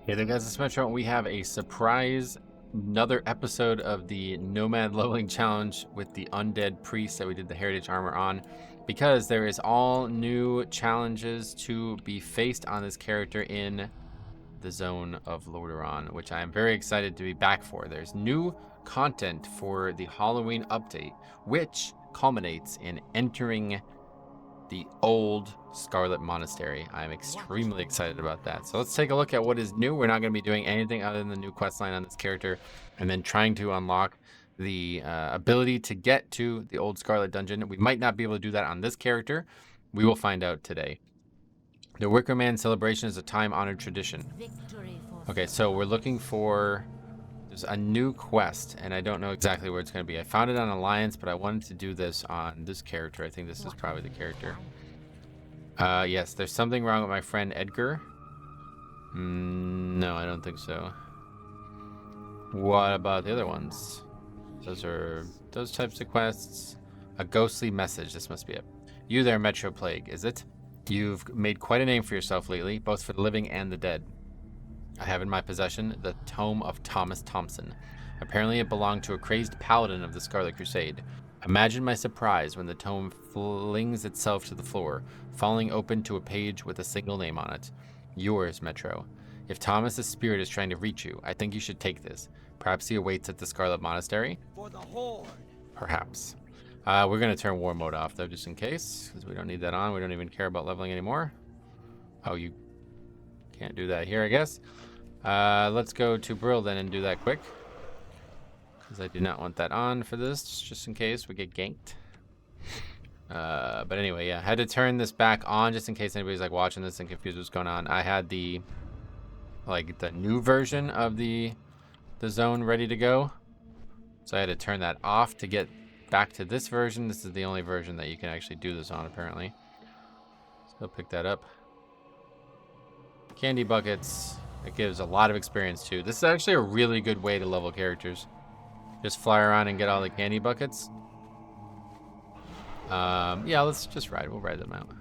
Hey there guys, it's Metro, and we have a surprise, another episode of the Nomad Leveling Challenge with the Undead Priest that we did the Heritage Armor on, because there is all new challenges to be faced on this character in the Zone of Lordaeron, which I am very excited to be back for. There's new content for the Halloween update, which culminates in entering the old Scarlet Monastery. I'm extremely excited about that. So let's take a look at what is new. We're not going to be doing anything other than the new questline on this character, and then trying to unlock the ability to get to the old Scarlet dungeon. We might not be able to do that on this character. We will find out today. The Wicker Man celebration is a time-honored tradition. Okay, so we're looking for... There's a new quest, and I don't know exactly where it's going to be. I found it on Alliance, but I wanted to do this on this character. I think this is probably the character. Yes, there's something wrong with my friend Edgar. No, I don't think so. What about the other ones? Those are those types of quests. A ghostly message. This must be it. You there, Metro Plague, is it? You've made quite a name for yourself lately, both for the living and the dead. I have in my possession the Tome of Thomas Thompson. Apparently it belonged to a crazed paladin of the Scarlet Crusade. Imagine my surprise when the tome flings itself to the floor, falling open to a page with a single name on it. Yours, Metro. If Thomas's spirit is trying to reach you, I think you should take this. Perhaps he awaits at the Scarlet Monastery? For the Horde. Perhaps. We're going to turn war mode off, though, just in case, because we don't need that on. We don't even care about leveling anymore. Oh, you can't do that here, I guess. Let's go to Brill then and do that quick, because I do not want that on for this, just in case we get ganked. But anyway, yeah, I had to turn this back on just in case anybody's like watching this and confused what's going on. I had the new version of the zone ready to go, so I had to turn that off to get back to this version. This is the only version that you can actually do this on, apparently. So pick that up. Candy buckets. It gives a lot of experience too. This is actually a really good way to level characters. Just fly around and get all the candy buckets. Yeah, let's just ride. We'll ride them out.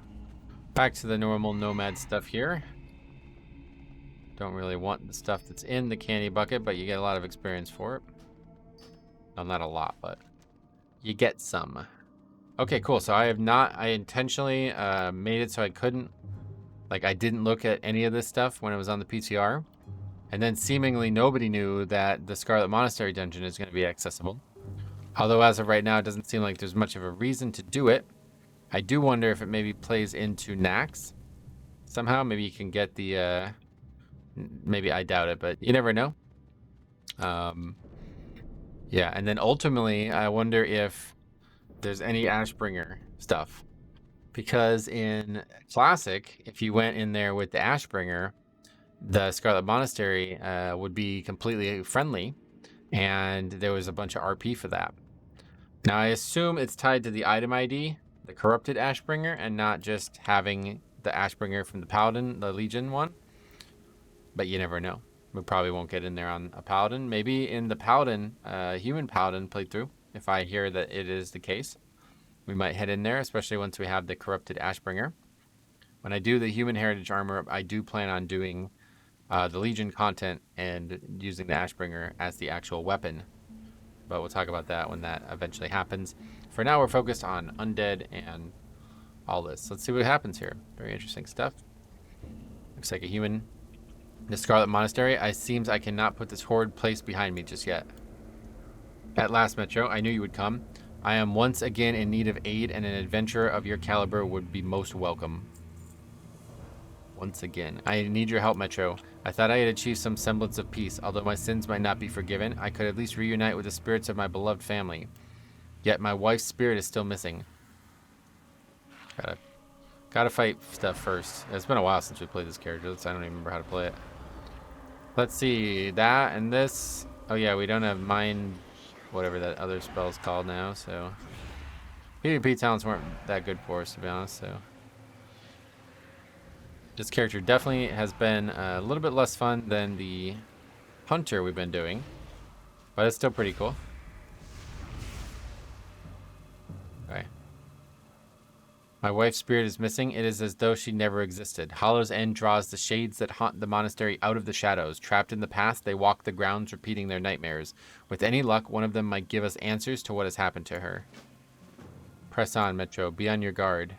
Back to the normal nomad stuff here. Don't really want the stuff that's in the candy bucket, but you get a lot of experience for it. Well, not a lot, but you get some. Okay, cool. So I intentionally made it so I couldn't, I didn't look at any of this stuff when it was on the PTR. And then seemingly nobody knew that the Scarlet Monastery dungeon is going to be accessible. Although as of right now, it doesn't seem like there's much of a reason to do it. I do wonder if it maybe plays into Nax somehow. Maybe you can get the... maybe I doubt it, but you never know. Yeah, and then ultimately, I wonder if there's any Ashbringer stuff. Because in Classic, if you went in there with the Ashbringer, the Scarlet Monastery would be completely friendly, and there was a bunch of RP for that. Now, I assume it's tied to the item ID, the Corrupted Ashbringer, and not just having the Ashbringer from the Paladin, the Legion one. But you never know. We probably won't get in there on a Paladin. Maybe in the Paladin, human Paladin playthrough, if I hear that it is the case. We might head in there, especially once we have the Corrupted Ashbringer. When I do the Human Heritage Armor, I do plan on doing the Legion content and using the Ashbringer as the actual weapon. But we'll talk about that when that eventually happens. For now, we're focused on Undead and all this. Let's see what happens here. Very interesting stuff. Looks like a human. The Scarlet Monastery. It seems I cannot put this horde place behind me just yet. At last, Metro, I knew you would come. I am once again in need of aid, and an adventurer of your caliber would be most welcome. Once again. I need your help, Metro. I thought I had achieved some semblance of peace. Although my sins might not be forgiven, I could at least reunite with the spirits of my beloved family. Yet my wife's spirit is still missing. Gotta fight stuff first. It's been a while since we played this character. I don't even remember how to play it. Let's see. That and this. Oh yeah, we don't have mind... whatever that other spell's called now, so PvP talents weren't that good for us, to be honest. So this character definitely has been a little bit less fun than the hunter we've been doing, but it's still pretty cool. Okay. My wife's spirit is missing. It is as though she never existed. Hollow's End draws the shades that haunt the monastery out of the shadows. Trapped in the past, they walk the grounds, repeating their nightmares. With any luck, one of them might give us answers to what has happened to her. Press on, Metro. Be on your guard.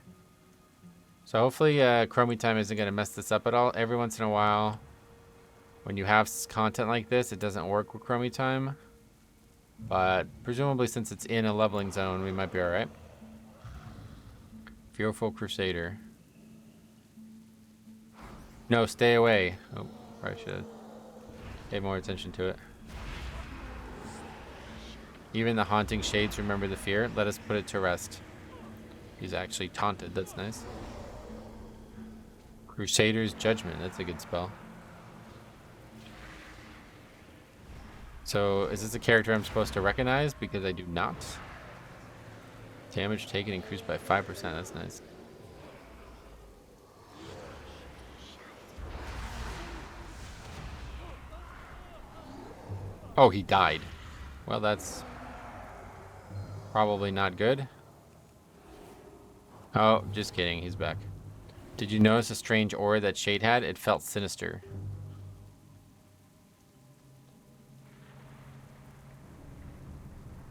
So hopefully Chromie Time isn't going to mess this up at all. Every once in a while, when you have content like this, it doesn't work with Chromie Time. But presumably since it's in a leveling zone, we might be alright. Fearful Crusader. No, stay away. Oh, probably should pay more attention to it. Even the haunting shades remember the fear. Let us put it to rest. He's actually taunted. That's nice. Crusader's Judgment. That's a good spell. So, is this a character I'm supposed to recognize? Because I do not. Damage taken increased by 5%. That's nice. Oh, he died. Well, that's probably not good. Oh, just kidding. He's back. Did you notice a strange aura that Shade had? It felt sinister.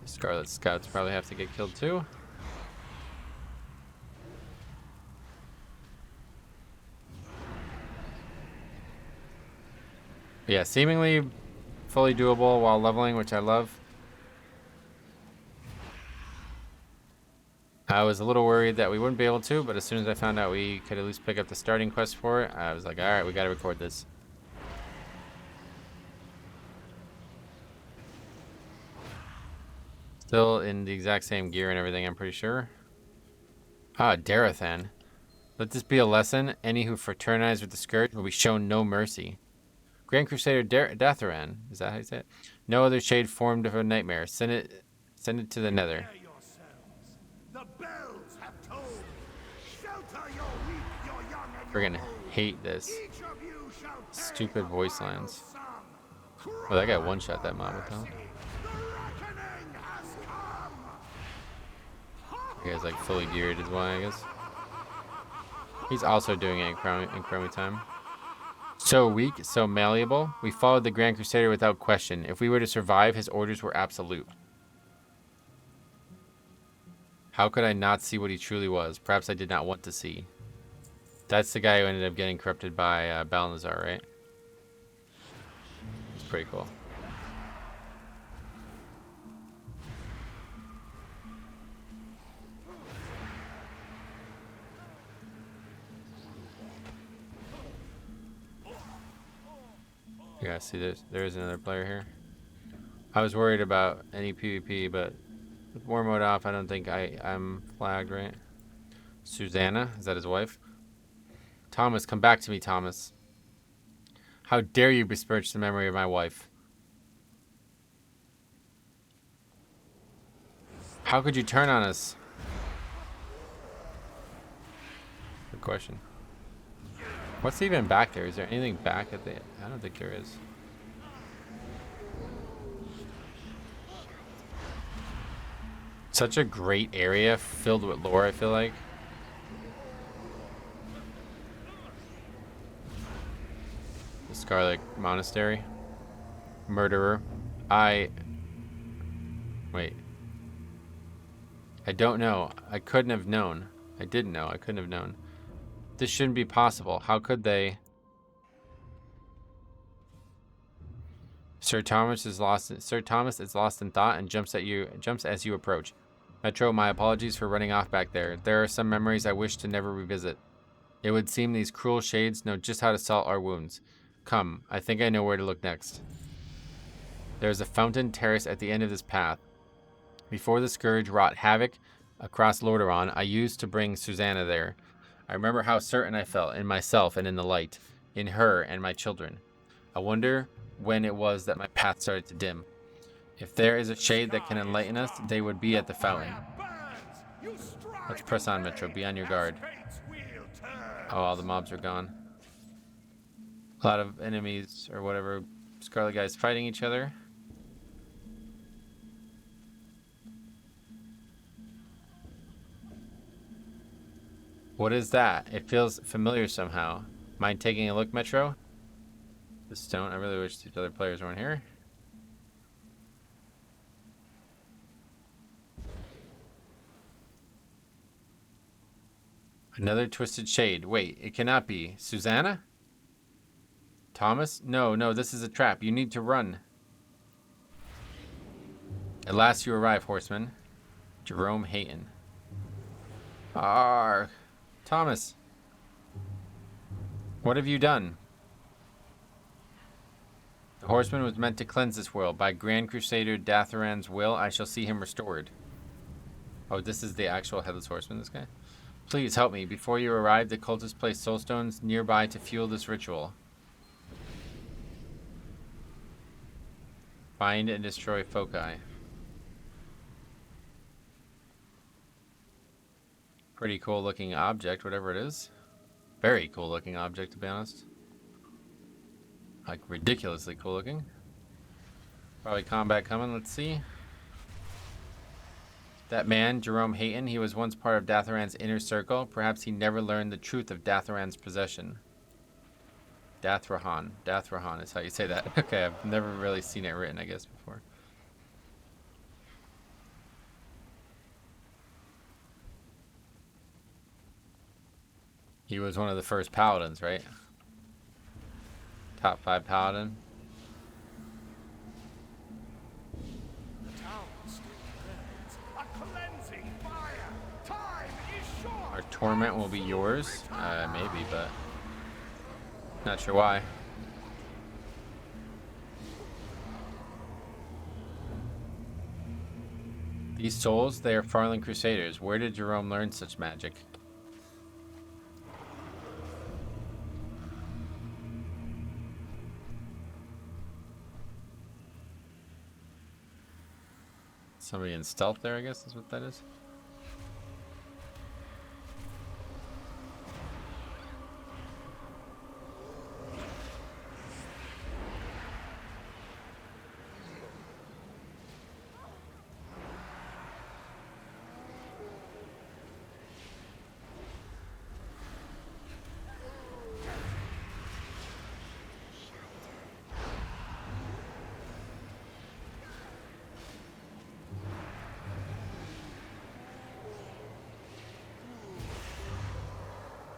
Scarlet Scouts probably have to get killed too. Yeah, seemingly fully doable while leveling, which I love. I was a little worried that we wouldn't be able to, but as soon as I found out we could at least pick up the starting quest for it, I was like, alright, we gotta record this. Still in the exact same gear and everything, I'm pretty sure. Ah, Darathan. Let this be a lesson. Any who fraternize with the Scourge will be shown no mercy. Grand Crusader Datharan. Is that how you say it? No other shade formed of a nightmare. Send it to the nether. The bells have told. Shelter your weak, your young, and We're gonna hate this. each of you shall Stupid voice lines. song. Oh, that guy one-shot that mob with that. The reckoning has come. The guy's like fully geared is why, I guess. He's also doing it in Chromie Time. So weak, so malleable. We followed the Grand Crusader without question. If we were to survive, his orders were absolute. How could I not see what he truly was? Perhaps I did not want to see. That's the guy who ended up getting corrupted by Balnazar, right? It's pretty cool. Yeah, see, there is another player here. I was worried about any PvP, but with war mode off, I don't think I'm flagged, right? Susanna, is that his wife? Thomas, come back to me, Thomas. How dare you besmirch the memory of my wife? How could you turn on us? Good question. What's even back there? Is there anything back at the... I don't think there is. Such a great area filled with lore, I feel like. The Scarlet Monastery. Murderer. Wait. I don't know. I couldn't have known. I didn't know. I couldn't have known. This shouldn't be possible. How could they? Sir Thomas is lost in thought and jumps as you approach. Metro, my apologies for running off back there. There are some memories I wish to never revisit. It would seem these cruel shades know just how to salt our wounds. Come, I think I know where to look next. There is a fountain terrace at the end of this path. Before the Scourge wrought havoc across Lordaeron, I used to bring Susanna there. I remember how certain I felt in myself and in the light, in her and my children. I wonder when it was that my path started to dim. If there is a shade that can enlighten us, they would be at the fountain. Let's press on, Metro. Be on your guard. Oh, all the mobs are gone. A lot of enemies, or whatever, Scarlet guys fighting each other. What is that? It feels familiar somehow. Mind taking a look, Metro? The stone. I really wish these other players weren't here. Another twisted shade. Wait, it cannot be. Susanna? Thomas? No, no, this is a trap. You need to run. At last you arrive, Horseman. Jerome Hayton. Thomas. What have you done? The Horseman was meant to cleanse this world. By Grand Crusader Datharan's will, I shall see him restored. Oh, this is the actual Headless Horseman, this guy? Please help me. Before you arrive, the cultists placed soulstones nearby to fuel this ritual. Find and destroy foci. Pretty cool looking object, whatever it is. Very cool looking object, to be honest. Like, ridiculously cool looking. Probably combat coming, let's see. That man, Jerome Hayton, he was once part of Datharan's inner circle. Perhaps he never learned the truth of Datharan's possession. Dathrahan. Dathrahan is how you say that. Okay, I've never really seen it written, I guess, before. He was one of the first paladins, right? Top 5 paladin. The town still burns. A cleansing fire. Time is short. Our torment will be yours. Maybe, but not sure why. These souls, they are Farling Crusaders. Where did Jerome learn such magic? Somebody in stealth there, I guess is what that is.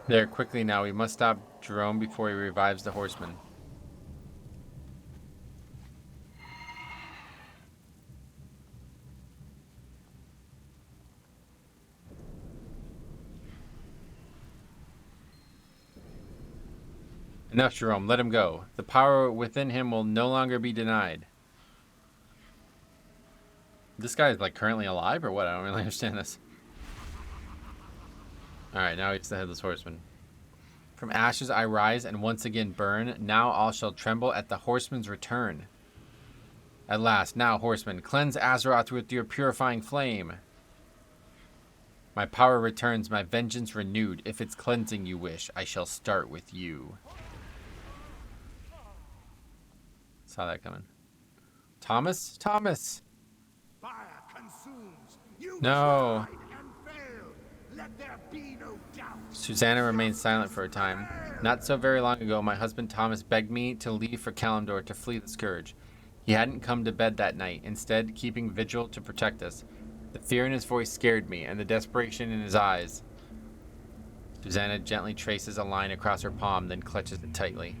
There, quickly now. We must stop Jerome before he revives the Horseman. Enough, Jerome. Let him go. The power within him will no longer be denied. This guy is like currently alive or what? I don't really understand this. Alright, now he's the Headless Horseman. From ashes I rise and once again burn. Now all shall tremble at the Horseman's return. At last, now, Horseman, cleanse Azeroth with your purifying flame. My power returns, my vengeance renewed. If it's cleansing you wish, I shall start with you. Saw that coming. Thomas? Thomas! Fire consumes. You No. tried and failed. Let there be no doubt. Susanna remained silent for a time. Not so very long ago, my husband Thomas begged me to leave for Kalimdor to flee the Scourge. He hadn't come to bed that night, instead keeping vigil to protect us. The fear in his voice scared me, and the desperation in his eyes. Susanna gently traces a line across her palm, then clutches it tightly.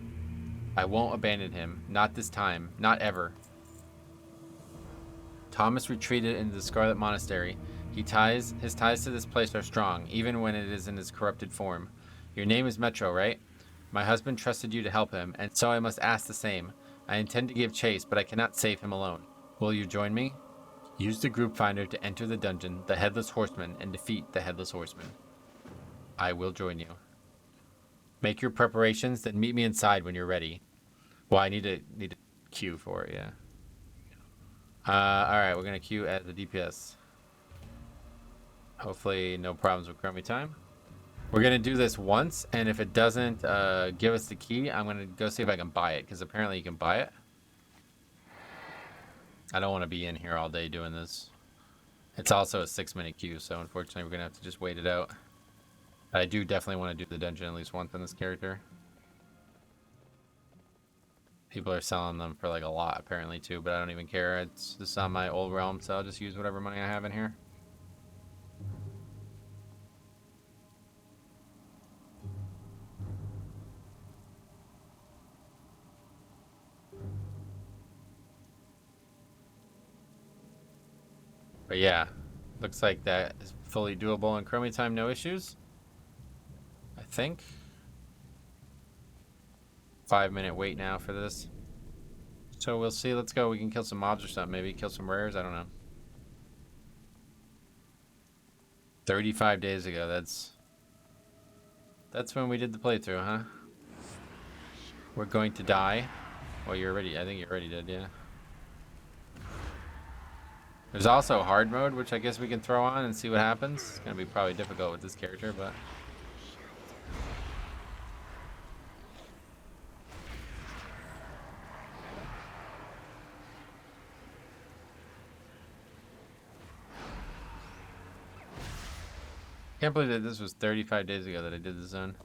I won't abandon him. Not this time. Not ever. Thomas retreated into the Scarlet Monastery. His ties to this place are strong, even when it is in his corrupted form. Your name is Metro, right? My husband trusted you to help him, and so I must ask the same. I intend to give chase, but I cannot save him alone. Will you join me? Use the group finder to enter the dungeon, the Headless Horseman, and defeat the Headless Horseman. I will join you. Make your preparations, then meet me inside when you're ready. Well, I need to queue for it, yeah. Alright, we're gonna queue at the DPS. Hopefully no problems with Chromie time. We're gonna do this once, and if it doesn't give us the key, I'm gonna go see if I can buy it, because apparently you can buy it. I don't want to be in here all day doing this. It's also a 6-minute queue, so unfortunately we're gonna have to just wait it out. I do definitely want to do the dungeon at least once on this character. People are selling them for like a lot apparently too, but I don't even care. It's just on my old realm, so I'll just use whatever money I have in here. But yeah, looks like that is fully doable in Chromie time, no issues. I think. 5-minute wait now for this. So we'll see. Let's go. We can kill some mobs or something. Maybe kill some rares. I don't know. 35 days ago. That's when we did the playthrough, huh? We're going to die. Well, you're already. I think you already did, yeah. There's also hard mode, which I guess we can throw on and see what happens. It's gonna be probably difficult with this character, but. Can't believe that this was 35 days ago that I did the zone.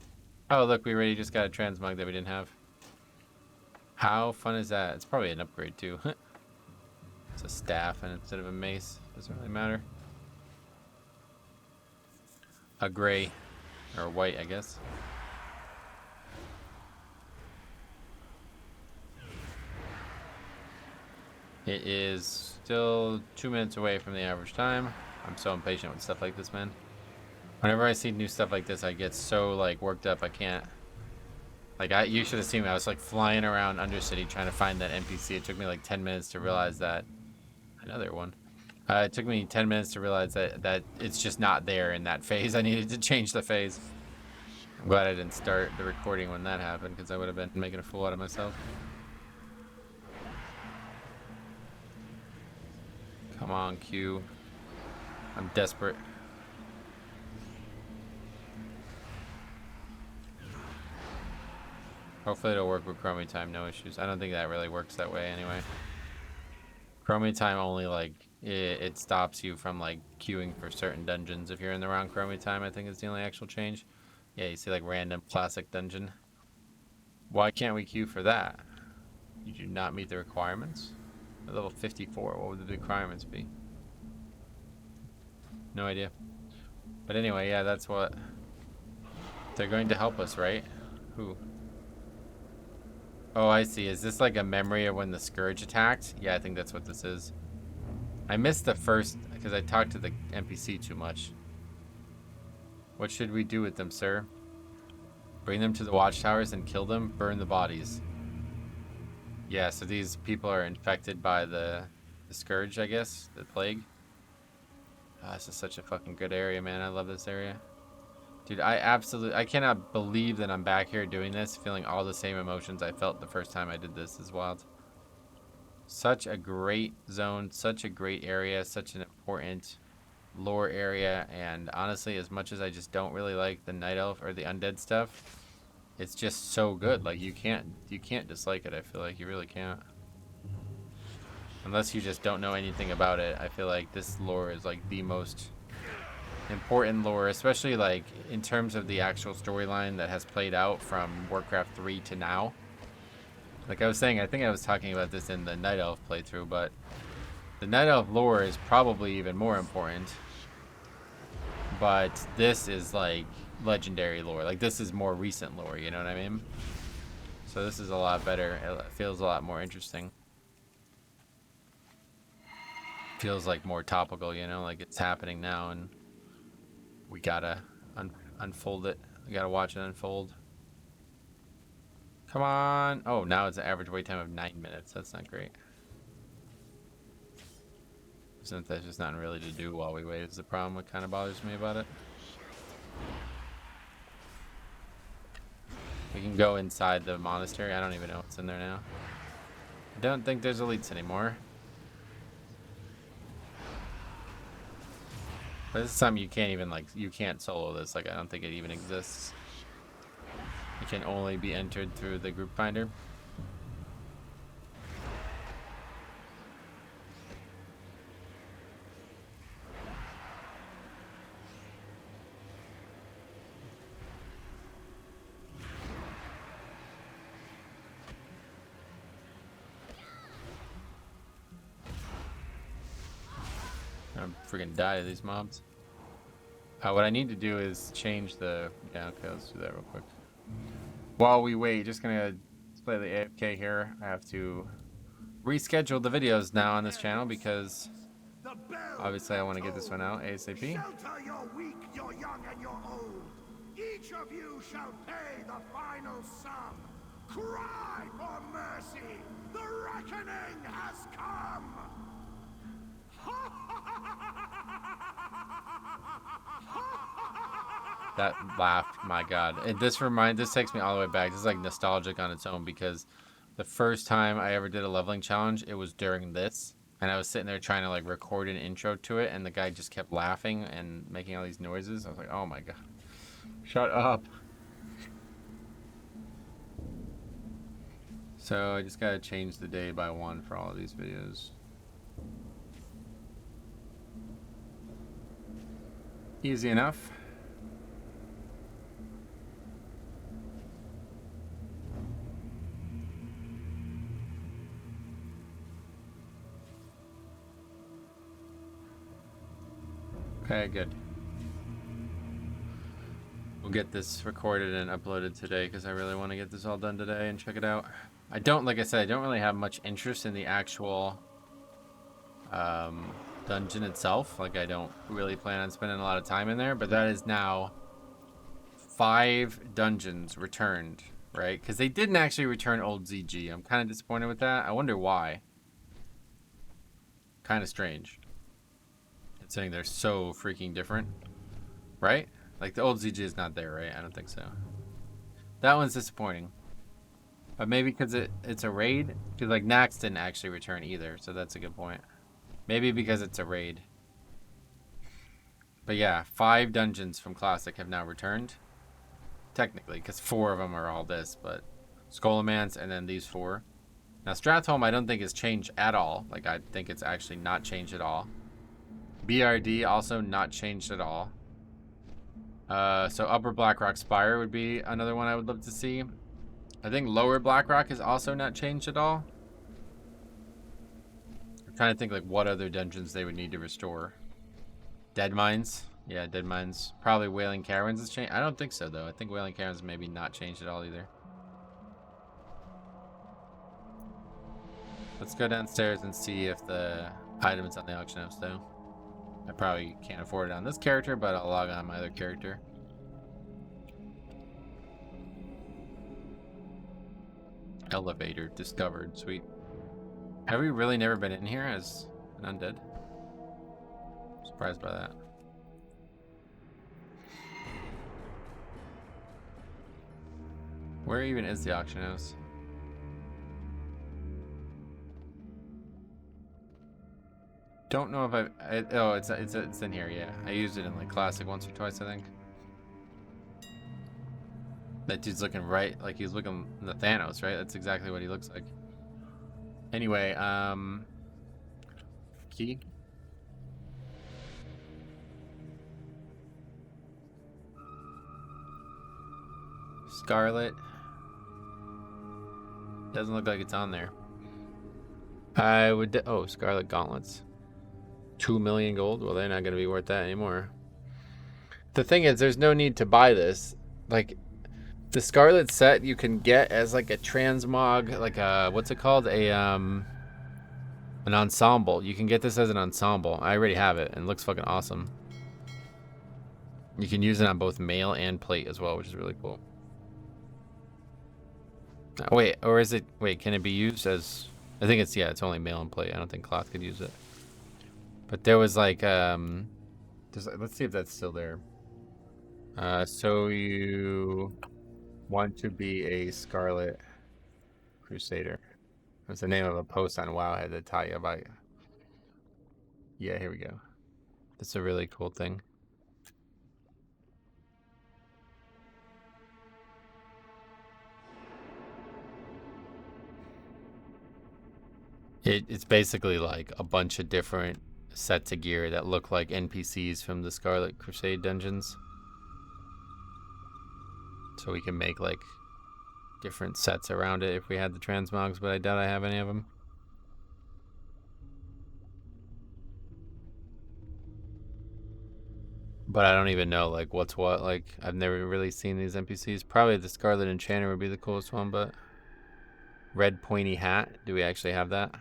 Oh, look, we already just got a transmog that we didn't have. How fun is that? It's probably an upgrade, too. It's a staff and instead of a mace. Doesn't really matter. A gray. Or white, I guess. It is still 2 minutes away from the average time. I'm so impatient with stuff like this, man. Whenever I see new stuff like this, I get so, like, worked up. I can't. Like, you should have seen me. I was, like, flying around Undercity trying to find that NPC. It took me, like, 10 minutes to realize that. Another one. It took me 10 minutes to realize that it's just not there in that phase. I needed to change the phase. I'm glad I didn't start the recording when that happened, because I would have been making a fool out of myself. Come on, Q. I'm desperate. Hopefully it'll work with Chromie time, no issues. I don't think that really works that way anyway. Chromie time only, like, it stops you from, like, queuing for certain dungeons. If you're in the wrong Chromie time, I think is the only actual change. Yeah, you see, like, random classic dungeon. Why can't we queue for that? You do not meet the requirements? At level 54, what would the requirements be? No idea. But anyway, yeah, that's what... They're going to help us, right? Who? Oh, I see. Is this like a memory of when the Scourge attacked? Yeah, I think that's what this is. I missed the first because I talked to the NPC too much. What should we do with them, sir? Bring them to the watchtowers and kill them? Burn the bodies. Yeah, so these people are infected by the Scourge, I guess? The Plague? Oh, this is such a fucking good area, man. I love this area. Dude, I cannot believe that I'm back here doing this, feeling all the same emotions I felt the first time I did this. It's wild. Such a great zone, such a great area, such an important lore area, and honestly, as much as I just don't really like the Night Elf or the undead stuff, it's just so good. Like, you can't dislike it. I feel like you really can't. Unless you just don't know anything about it, I feel like this lore is like the most important lore, especially like in terms of the actual storyline that has played out from Warcraft 3 to now. Like I was saying, I think I was talking about this in the Night Elf playthrough, but the Night Elf lore is probably even more important. But this is like legendary lore. Like this is more recent lore, you know what I mean? So this is a lot better. It feels a lot more interesting. Feels like more topical, you know, like it's happening now and we gotta unfold it. We gotta watch it unfold. Come on. Oh, now it's an average wait time of 9 minutes. That's not great. Since there's just nothing really to do while we wait is the problem. What kind of bothers me about it. We can go inside the monastery. I don't even know what's in there now. I don't think there's elites anymore. But this is something you can't even, like, you can't solo this. Like, I don't think it even exists. It can only be entered through the group finder. gonna freaking die to these mobs. What I need to do is change the... Yeah, okay, let's do that real quick. While we wait, just gonna play the AFK here. I have to reschedule the videos now on this channel because obviously I want to get this one out ASAP. Shelter your weak, your young, and your old. Each of you shall pay the final sum. Cry for mercy. The reckoning has come. That laugh, my god. And this takes me all the way back. This is like nostalgic on its own because the first time I ever did a leveling challenge, it was during this. And I was sitting there trying to like record an intro to it, and the guy just kept laughing and making all these noises. I was like, oh my god. Shut up. So I just gotta change the day by 1 for all of these videos. Easy enough. Okay, good. We'll get this recorded and uploaded today because I really want to get this all done today and check it out. Like I said, I don't really have much interest in the actual dungeon itself. Like, I don't really plan on spending a lot of time in there, but that is now 5 dungeons returned, right? Because they didn't actually return old ZG. I'm kind of disappointed with that. I wonder why. Kind of strange. It's saying they're so freaking different, right? Like, the old ZG is not there, right? I don't think so. That one's disappointing. But maybe because it's a raid? Because, like, Nax didn't actually return either, so that's a good point. Maybe because it's a raid. But yeah, 5 dungeons from Classic have now returned. Technically, because 4 of them are all this, but Skullomance and then these 4. Now, Stratholme I don't think has changed at all. Like, I think it's actually not changed at all. BRD also not changed at all. So Upper Blackrock Spire would be another one I would love to see. I think Lower Blackrock is also not changed at all. I'm trying to think like what other dungeons they would need to restore. Dead Mines. Yeah, Dead Mines. Probably Wailing Caverns has changed. I don't think so though. I think Wailing Caverns maybe not changed at all either. Let's go downstairs and see if the item is on the auction house though. I probably can't afford it on this character, but I'll log on my other character. Elevator discovered. Sweet. Have we really never been in here as an undead? Surprised by that. Where even is the auction house? Don't know if oh, it's in here. Yeah, I used it in like Classic once or twice, I think. That dude's looking right, like he's looking the Thanos, right? That's exactly what he looks like. Anyway, key. Scarlet. Doesn't look like it's on there. I would, oh, Scarlet Gauntlets. 2 million gold? Well, they're not going to be worth that anymore. The thing is, there's no need to buy this. Like, the Scarlet set you can get as like a transmog, like a, what's it called? An ensemble. You can get this as an ensemble. I already have it and it looks fucking awesome. You can use it on both mail and plate as well, which is really cool. Wait, or is it, wait, can it be used as, I think it's, yeah, it's only mail and plate. I don't think cloth could use it. But there was like, let's see if that's still there. So you want to be a Scarlet Crusader. That's the name of a post on WoW I had to tell you about. Yeah, here we go. That's a really cool thing. It's basically like a bunch of different sets of gear that look like NPCs from the Scarlet Crusade dungeons. So we can make like different sets around it if we had the transmogs, but I doubt I have any of them. But I don't even know like what's what. Like I've never really seen these NPCs. Probably the Scarlet Enchanter would be the coolest one, but red pointy hat. Do we actually have that?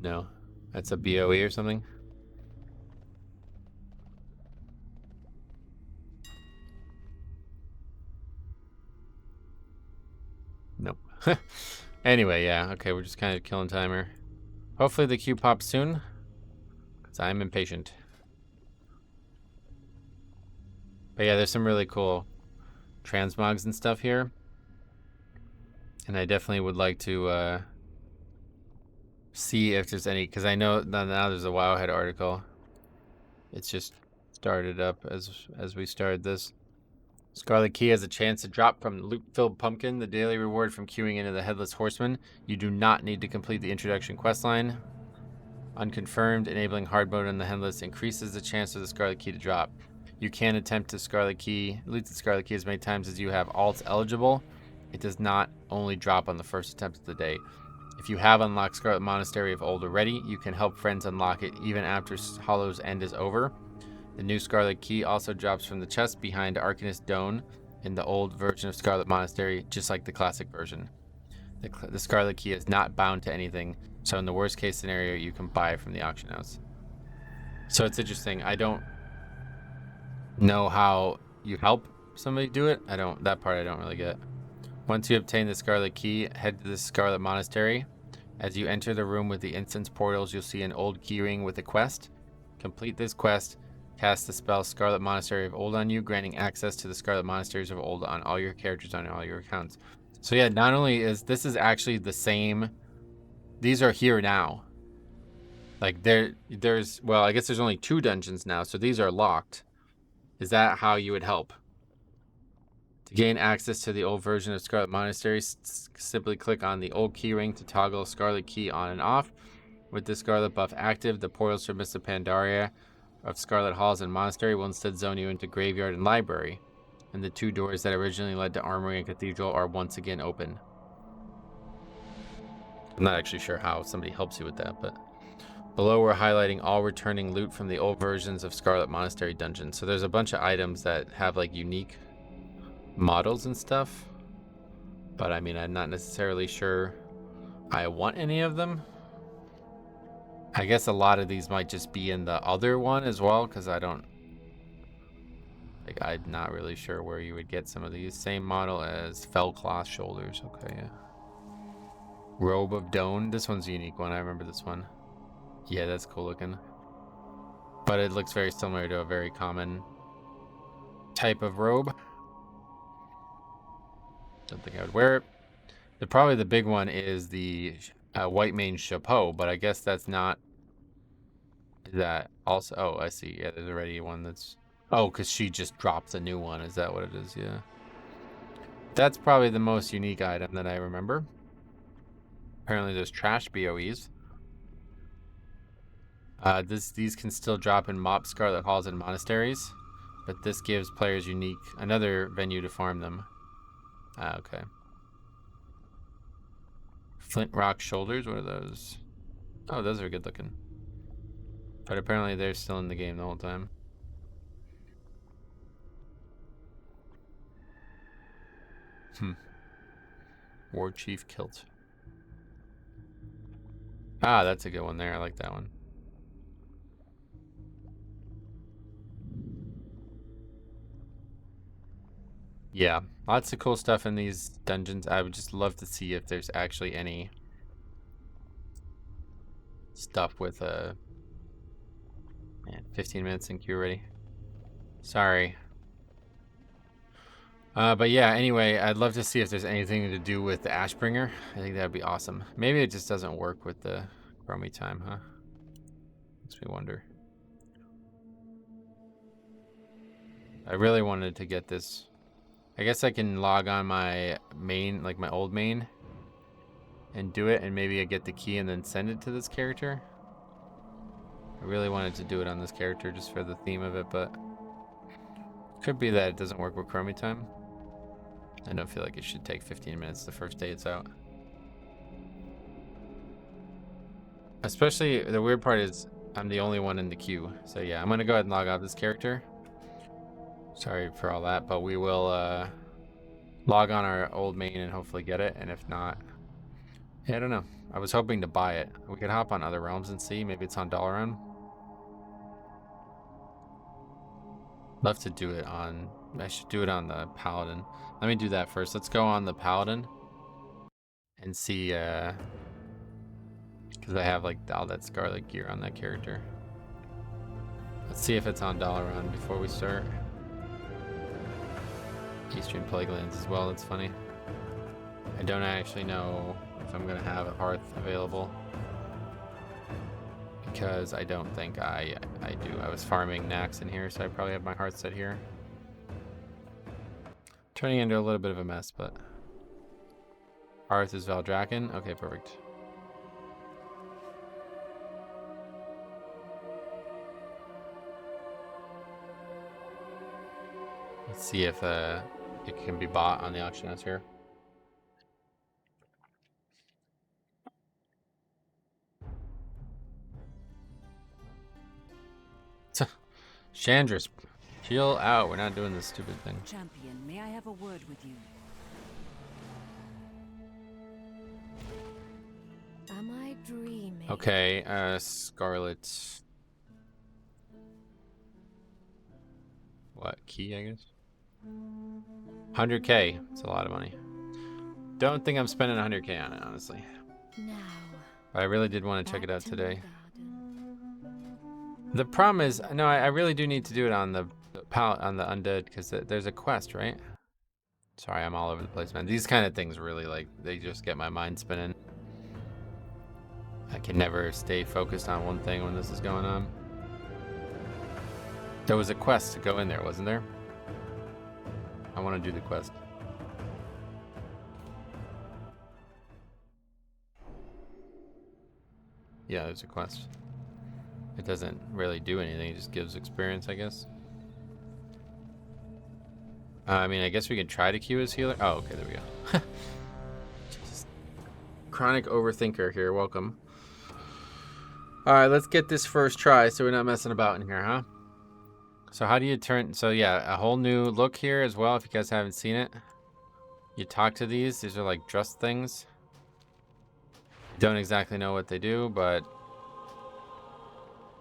No. That's a BOE or something. Nope. Anyway, yeah. Okay, we're just kind of killing timer. Hopefully the queue pops soon, because I'm impatient. But yeah, there's some really cool transmogs and stuff here. And I definitely would like to see if there's any, because I know now there's a Wowhead article. It's just started up as we started this. Scarlet Key has a chance to drop from Loot-Filled Pumpkin, the daily reward from queuing into the Headless Horseman. You do not need to complete the introduction questline. Unconfirmed, enabling hard mode on the Headless increases the chance of the Scarlet Key to drop. You can attempt to loot the Scarlet Key as many times as you have alts eligible. It does not only drop on the first attempt of the day. If you have unlocked Scarlet Monestary of old already, you can help friends unlock it even after Hollow's End is over. The new Scarlet Key also drops from the chest behind Arcanist Dome in the old version of Scarlet Monestary, just like the classic version. The Scarlet Key is not bound to anything, so in the worst case scenario, you can buy it from the auction house. So it's interesting. I don't know how you help somebody do it. That part I don't really get. Once you obtain the Scarlet Key, head to the Scarlet Monastery. As you enter the room with the instance portals, you'll see an old keyring with a quest. Complete this quest. Cast the spell Scarlet Monastery of Old on you, granting access to the Scarlet Monasteries of Old on all your characters on all your accounts. So yeah, not only is this is actually the same. These are here now. Like there's well, I guess there's only 2 dungeons now, so these are locked. Is that how you would help? To gain access to the old version of Scarlet Monastery, simply click on the old keyring to toggle Scarlet Key on and off. With the Scarlet buff active, the portals from Mr. Pandaria of Scarlet Halls and Monastery will instead zone you into Graveyard and Library, and the 2 doors that originally led to Armory and Cathedral are once again open. I'm not actually sure how somebody helps you with that, but below we're highlighting all returning loot from the old versions of Scarlet Monastery dungeons. So there's a bunch of items that have like unique models and stuff, but I mean, I'm not necessarily sure I want any of them. I guess a lot of these might just be in the other one as well, because I'm not really sure where you would get some of these. Same model as Fellcloth Shoulders. Okay, yeah. Robe of Dawn. This one's a unique one. I remember this one. Yeah, that's cool looking. But it looks very similar to a very common type of robe. Don't think I would wear it. Probably the big one is the White Mane Chapeau, but I guess that's not. Is that also? Oh, I see. Yeah, there's already one that's. Oh, because she just drops a new one. Is that what it is? Yeah. That's probably the most unique item that I remember. Apparently, there's trash BOEs. These can still drop in Mop Scarlet Halls and Monasteries, but this gives players another venue to farm them. Okay. Flint Rock Shoulders, what are those? Oh, those are good looking. But apparently they're still in the game the whole time. War Chief Kilt. Ah, that's a good one there. I like that one. Yeah, lots of cool stuff in these dungeons. I would just love to see if there's actually any stuff with man, 15 minutes in queue already. Sorry. But yeah, anyway, I'd love to see if there's anything to do with the Ashbringer. I think that'd be awesome. Maybe it just doesn't work with the Chromie time, huh? Makes me wonder. I really wanted to get this. I guess I can log on my main, like my old main, and do it, and maybe I get the key and then send it to this character. I really wanted to do it on this character just for the theme of it, but could be that it doesn't work with Chromie time. I don't feel like it should take 15 minutes the first day it's out. Especially, the weird part is I'm the only one in the queue. So yeah, I'm gonna go ahead and log off this character. Sorry for all that, but we will log on our old main and hopefully get it. And if not, yeah, I don't know. I was hoping to buy it. We could hop on other realms and see. Maybe it's on Dalaran. Love to do it on... I should do it on the Paladin. Let me do that first. Let's go on the Paladin and see, because I have like all that Scarlet gear on that character. Let's see if it's on Dalaran before we start. Eastern Plague Lands as well, that's funny. I don't actually know if I'm going to have a Hearth available, because I don't think I do. I was farming Nax in here, so I probably have my Hearth set here. Turning into a little bit of a mess, but... Hearth is Valdraken. Okay, perfect. Let's see if it can be bought on the auction house here. Chandris, chill out. We're not doing this stupid thing. Champion, may I have a word with you? Am I dreaming? Okay, Scarlet. What, key, I guess? 100k. It's a lot of money. Don't think I'm spending 100k on it, honestly. Now, But I really did want to check it out back to today. my garden. The problem is, no, I really do need to do it on the undead, because there's a quest, right? Sorry, I'm all over the place, man. These kind of things really, like, they just get my mind spinning. I can never stay focused on one thing when this is going on. There was a quest to go in there, wasn't there? I want to do the quest. Yeah, there's a quest. It doesn't really do anything, it just gives experience, I guess. I mean, I guess we could try to queue as healer. Oh, okay, there we go. Jesus. Chronic overthinker here, welcome. Alright, let's get this first try so we're not messing about in here, huh? So how do you turn... So yeah, a whole new look here as well, if you guys haven't seen it. You talk to these are like dress things. Don't exactly know what they do, but...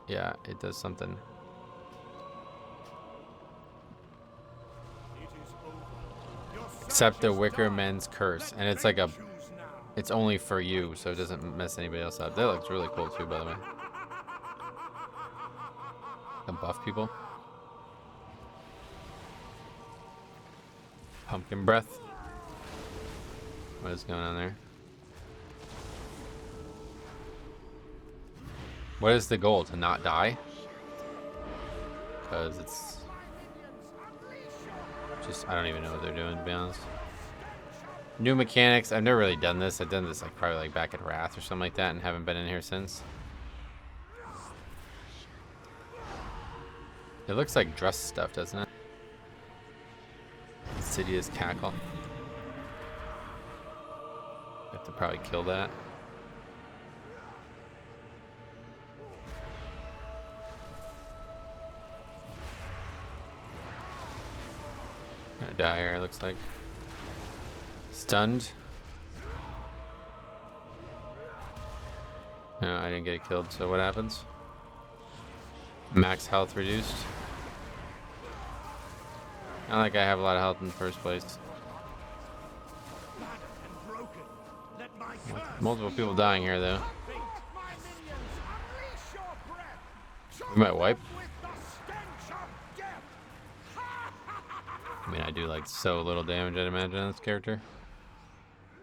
yeah, it does something. Except the Wicker Men's Curse. And it's like a... it's only for you, so it doesn't mess anybody else up. That looks really cool too, by the way. The buff people. Pumpkin breath. What is going on there? What is the goal? To not die? Because it's just, I don't even know what they're doing, to be honest. New mechanics. I've never really done this. I've done this like probably like back at Wrath or something like that and haven't been in here since. It looks like dress stuff, doesn't it? Insidious cackle. Have to probably kill that. Gonna die here, it looks like. Stunned. No, I didn't get it killed, so what happens? Max health reduced. Not like I have a lot of health in the first place. Multiple people dying here, though. We might wipe. I mean, I do like so little damage, I'd imagine, on this character.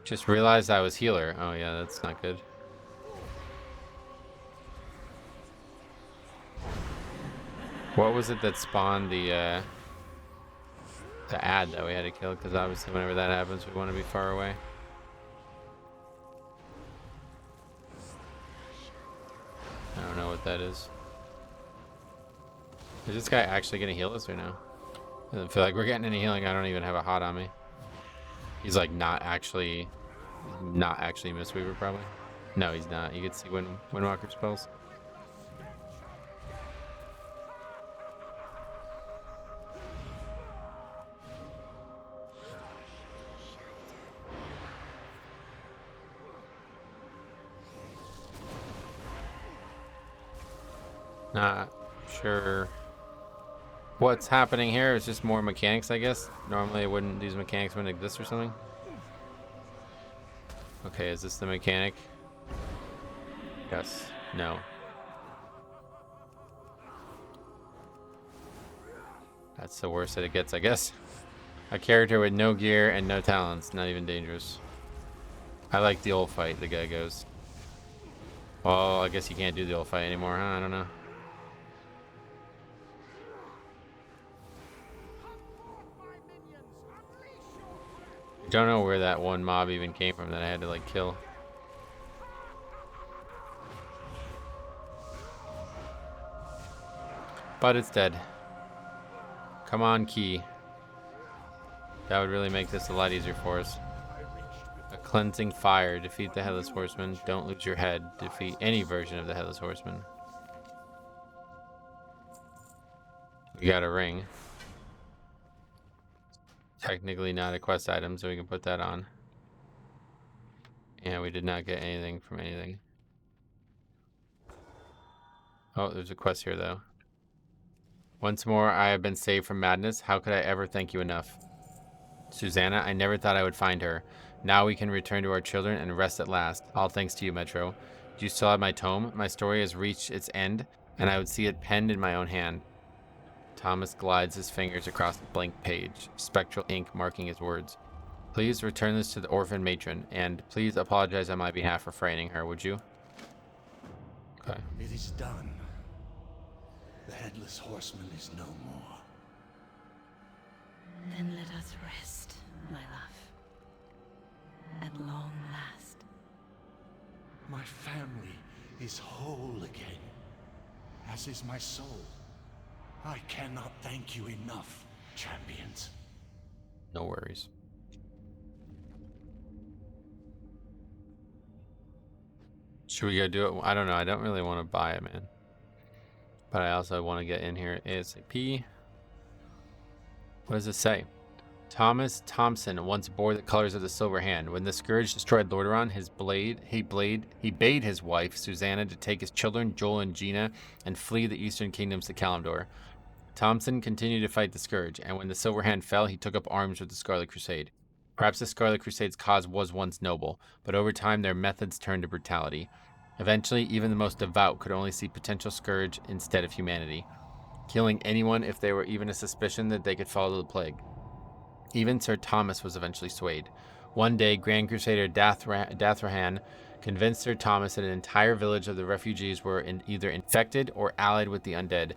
Just realized I was healer. Oh yeah, that's not good. What was it that spawned the ad that we had to kill? Because obviously whenever that happens, we want to be far away. I don't know what that is. Is this guy actually going to heal us or no? Doesn't feel like we're getting any healing. I don't even have a hot on me. He's like not actually Mistweaver probably. No, he's not. You can see Windwalker spells. Not sure what's happening here. It's just more mechanics, I guess. Normally, these mechanics wouldn't exist or something. Okay, is this the mechanic? Yes. No. That's the worst that it gets, I guess. A character with no gear and no talents. Not even dangerous. I like the old fight, the guy goes. Well, I guess you can't do the old fight anymore, huh? I don't know. Don't know where that one mob even came from that I had to like kill. But it's dead. Come on, Key. That would really make this a lot easier for us. A cleansing fire. Defeat the Headless Horseman. Don't lose your head. Defeat any version of the Headless Horseman. We got a ring. Technically not a quest item, so we can put that on. And we did not get anything from anything. Oh, there's a quest here, though. Once more, I have been saved from madness. How could I ever thank you enough? Susanna, I never thought I would find her. Now we can return to our children and rest at last. All thanks to you, Metro. Do you still have my tome? My story has reached its end, and I would see it penned in my own hand. Thomas glides his fingers across the blank page, spectral ink marking his words. Please return this to the orphan matron, and please apologize on my behalf for frightening her, would you? Okay. It is done. The Headless Horseman is no more. Then let us rest, my love. At long last. My family is whole again, as is my soul. I cannot thank you enough, champions. No worries. Should we go do it? I don't know. I don't really want to buy it, man. But I also want to get in here ASAP. What does it say? Thomas Thompson once bore the colors of the Silver Hand. When the Scourge destroyed Lordaeron, he bade his wife, Susanna, to take his children, Joel and Gina, and flee the Eastern Kingdoms to Kalimdor. Thompson continued to fight the Scourge, and when the Silver Hand fell, he took up arms with the Scarlet Crusade. Perhaps the Scarlet Crusade's cause was once noble, but over time their methods turned to brutality. Eventually, even the most devout could only see potential scourge instead of humanity, killing anyone if there were even a suspicion that they could follow the plague. Even Sir Thomas was eventually swayed. One day, Grand Crusader Dathrahan convinced Sir Thomas that an entire village of the refugees were either infected or allied with the undead.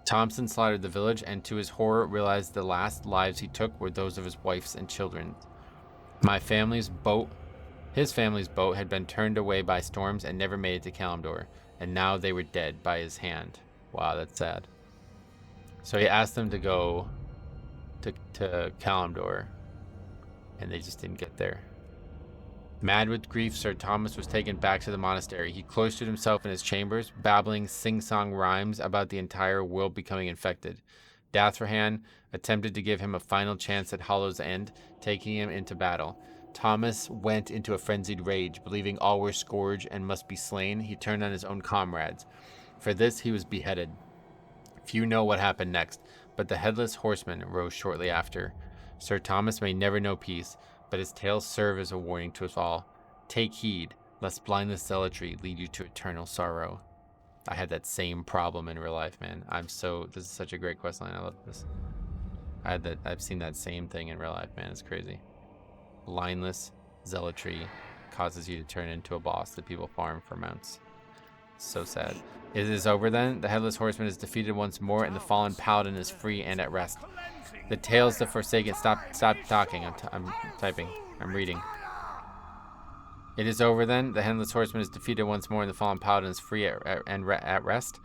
Thompson slaughtered the village and, to his horror, realized the last lives he took were those of his wives and children. His family's boat had been turned away by storms and never made it to Kalimdor, and now they were dead by his hand. Wow, that's sad. So he asked them to go to Kalimdor, and they just didn't get there. Mad with grief, Sir Thomas was taken back to the monastery. He cloistered himself in his chambers, babbling sing-song rhymes about the entire world becoming infected. Dathrahan attempted to give him a final chance at Hollow's End, taking him into battle. Thomas went into a frenzied rage, believing all were scourged and must be slain. He turned on his own comrades. For this, he was beheaded. Few know what happened next, but the Headless Horseman rose shortly after. Sir Thomas may never know peace, but his tales serve as a warning to us all. Take heed, lest blindless zealotry lead you to eternal sorrow. I had that same problem in real life, man. This is such a great questline. I love this. I've seen that same thing in real life, man. It's crazy. Blindless zealotry causes you to turn into a boss that people farm for mounts. So sad. It is over then. The Headless Horseman is defeated once more, and the fallen paladin is free and at rest. The tales the Forsaken. Stop talking. I'm typing. I'm reading. It is over then. The Headless Horseman is defeated once more, and the fallen paladin is free at rest.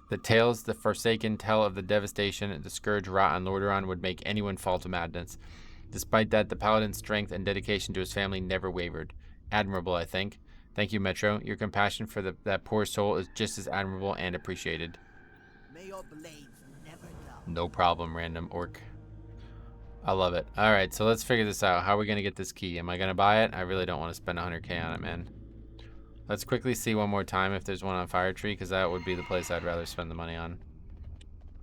The tales the Forsaken tell of the devastation the Scourge wrought on Lordaeron would make anyone fall to madness. Despite that, the paladin's strength and dedication to his family never wavered. Admirable, I think. Thank you, Metro. Your compassion for that poor soul is just as admirable and appreciated. May your blades never dull. No problem, random orc. I love it. All right, so let's figure this out. How are we going to get this key? Am I going to buy it? I really don't want to spend 100k on it, man. Let's quickly see one more time if there's one on Fire Tree, because that would be the place I'd rather spend the money on.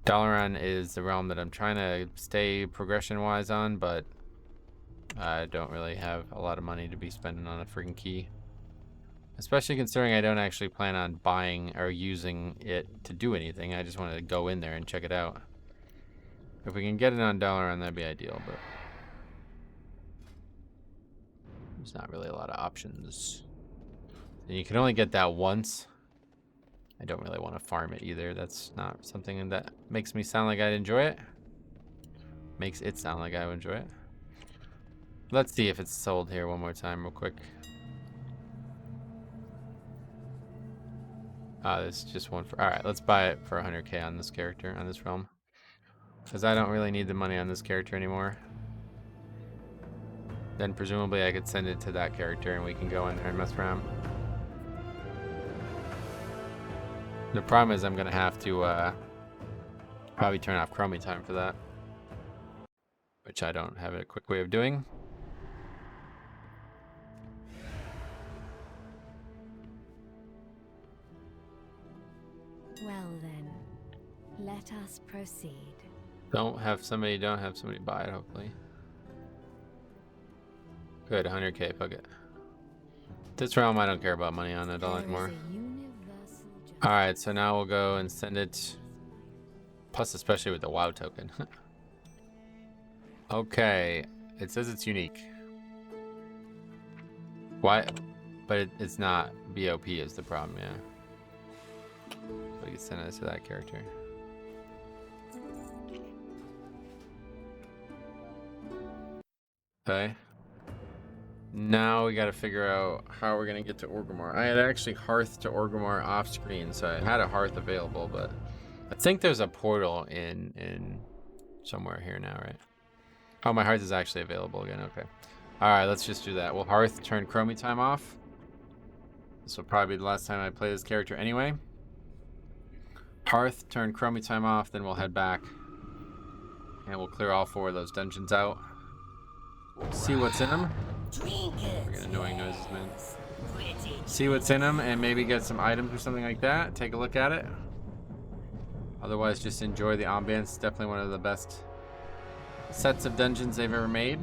Dalaran is the realm that I'm trying to stay progression-wise on, but I don't really have a lot of money to be spending on a freaking key. Especially considering I don't actually plan on buying or using it to do anything. I just wanted to go in there and check it out. If we can get it on Dalaran, that'd be ideal, but there's not really a lot of options. And you can only get that once. I don't really want to farm it either. That's not something that makes me sound like I'd enjoy it. Makes it sound like I would enjoy it. Let's see if it's sold here one more time real quick. This is just one for... Alright, let's buy it for 100k on this character, on this realm. Because I don't really need the money on this character anymore. Then presumably I could send it to that character and we can go in there and mess around. The problem is I'm going to have to probably turn off Chromie time for that. Which I don't have a quick way of doing. Well then, let us proceed. Don't have somebody buy it, hopefully. Good, 100k, fuck it. This realm I don't care about money on at all anymore. Alright, so now we'll go and send it. Plus, especially with the WoW token. Okay, it says it's unique. Why? But it's not. BOP is the problem, yeah. We can send it to that character. Okay. Now we gotta figure out how we're gonna get to Orgrimmar. I had actually hearthed to Orgrimmar off screen, so I had a hearth available, but I think there's a portal in somewhere here now, right? Oh, my hearth is actually available again. Okay. All right, let's just do that. We'll hearth turn Chromie time off. This will probably be the last time I play this character anyway. Hearth turn Chromie time off, then we'll head back and we'll clear all 4 of those dungeons out. See what's in them. Freaking annoying noises, man. See what's in them and maybe get some items or something like that. Take a look at it. Otherwise, just enjoy the ambience. Definitely one of the best sets of dungeons they've ever made.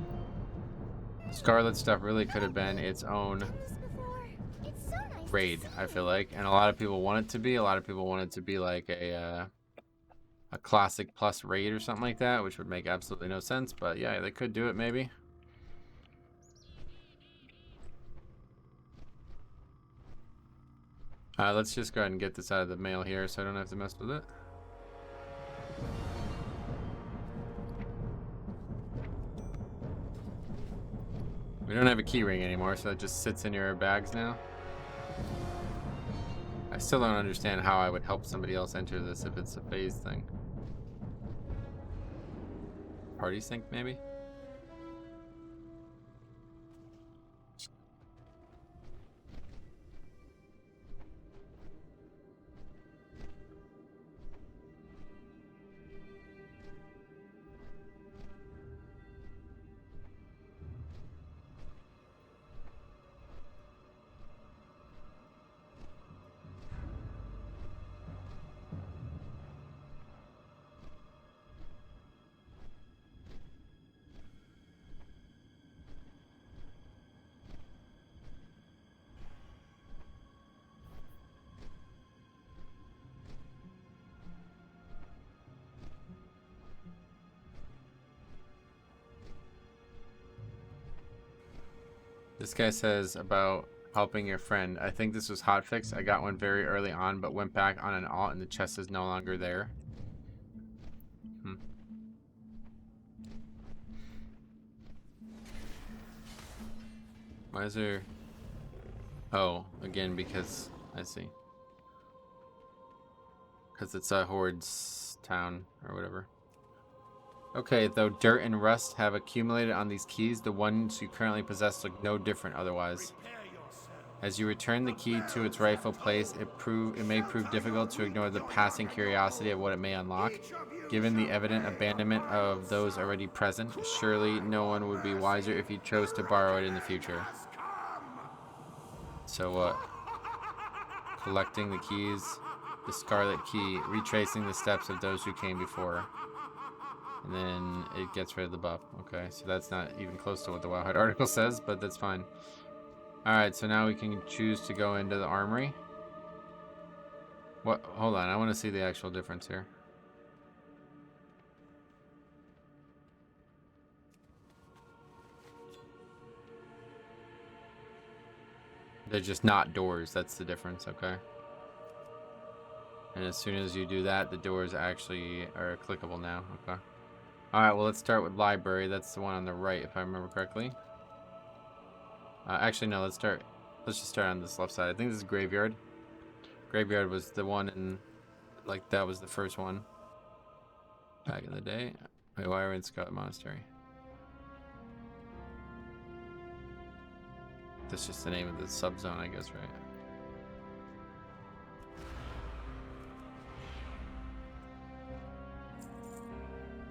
Scarlet stuff really could have been its own raid, I feel like, and a lot of people want it to be. A lot of people want it to be like a classic plus raid or something like that, which would make absolutely no sense. But yeah, they could do it maybe. Let's just go ahead and get this out of the mail here, so I don't have to mess with it. We don't have a key ring anymore, so it just sits in your bags now. I still don't understand how I would help somebody else enter this if it's a phase thing. Party sync, maybe? This guy says about helping your friend. I think this was hotfix. I got one very early on, but went back on an alt and the chest is no longer there. Why is there... Oh, again, because... I see. Because it's a Horde's town, or whatever. Okay, though dirt and rust have accumulated on these keys, the ones you currently possess look no different otherwise. As you return the key to its rightful place, it may prove difficult to ignore the passing curiosity of what it may unlock. Given the evident abandonment of those already present, surely no one would be wiser if he chose to borrow it in the future. So what? Collecting the keys, the Scarlet key, retracing the steps of those who came before. And then it gets rid of the buff. Okay, so that's not even close to what the Wowhide article says, but that's fine. Alright, so now we can choose to go into the armory. What? Hold on, I want to see the actual difference here. They're just not doors, that's the difference, okay. And as soon as you do that, the doors actually are clickable now, okay. Alright, well let's start with library. That's the one on the right, if I remember correctly. Actually, no, let's just start on this left side. I think this is graveyard. Graveyard was the one in, like, that was the first one back in the day. Wait, why are we in Scarlet Monastery? That's just the name of the subzone, I guess, right?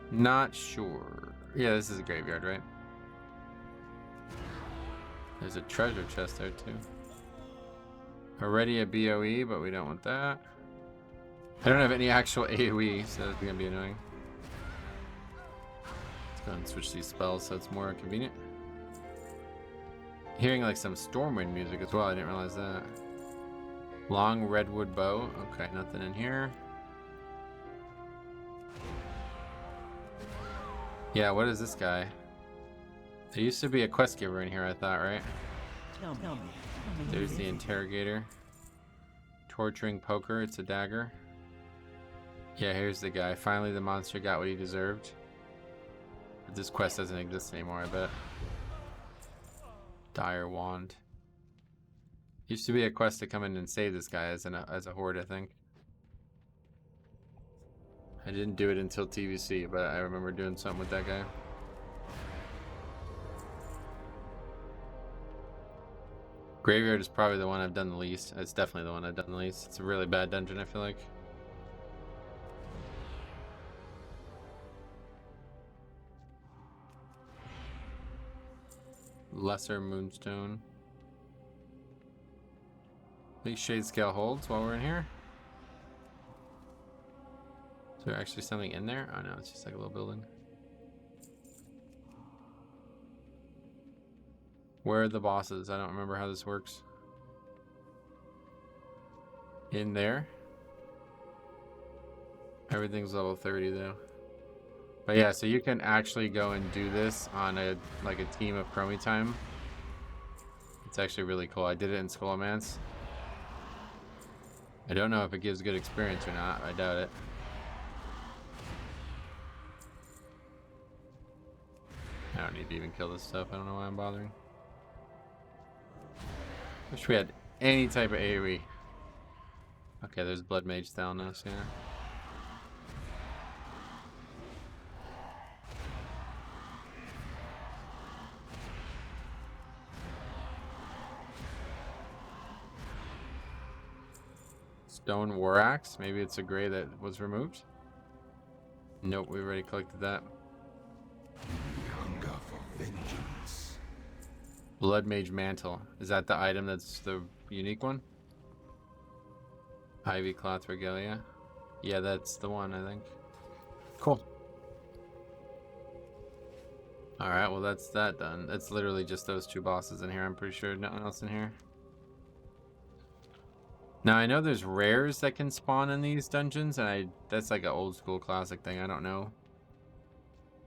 Not sure. Yeah, this is a graveyard, right? There's a treasure chest there too. Already a BOE, but we don't want that. I don't have any actual AoE, so that's gonna be annoying. Let's go ahead and switch these spells so it's more convenient. Hearing like some Stormwind music as well, I didn't realize that. Long redwood bow. Okay, nothing in here. Yeah, what is this guy? There used to be a quest giver in here, I thought, right? There's the interrogator. Torturing poker, it's a dagger. Yeah, here's the guy. Finally, the monster got what he deserved. But this quest doesn't exist anymore, I bet. Dire wand. Used to be a quest to come in and save this guy as a horde, I think. I didn't do it until TVC, but I remember doing something with that guy. Graveyard is probably the one I've done the least. It's definitely the one I've done the least. It's a really bad dungeon, I feel like. Lesser Moonstone. These Shade Scale holds while we're in here. Is there actually something in there? Oh no, it's just like a little building. Where are the bosses? I don't remember how this works. In there. Everything's level 30 though. But yeah, so you can actually go and do this on a team of Chromie time. It's actually really cool. I did it in Skullomance. I don't know if it gives good experience or not. I doubt it. I don't need to even kill this stuff. I don't know why I'm bothering. Wish we had any type of AoE. Okay, there's Blood Mage down now, so yeah. Stone War Axe. Maybe it's a gray that was removed. Nope, we already collected that. Hunger for vengeance. Blood Mage Mantle. Is that the item that's the unique one? Ivy Cloth Regalia. Yeah, that's the one, I think. Cool. Alright, well that's that done. It's literally just those two bosses in here. I'm pretty sure nothing else in here. Now I know there's rares that can spawn in these dungeons, and that's like an old school classic thing. I don't know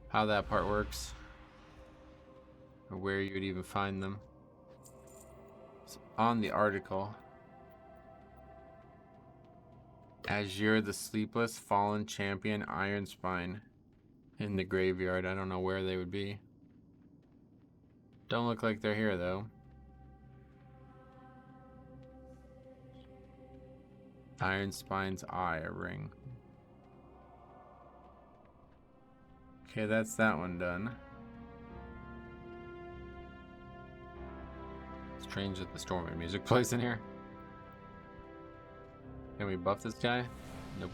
how that part works. Or where you would even find them. It's on the article. Azure the Sleepless, Fallen Champion, Iron Spine in the graveyard. I don't know where they would be. Don't look like they're here though. Iron Spine's eye, a ring. Okay, that's that one done. Let's Strange that the storm and music plays in here. Can we buff this guy? Nope.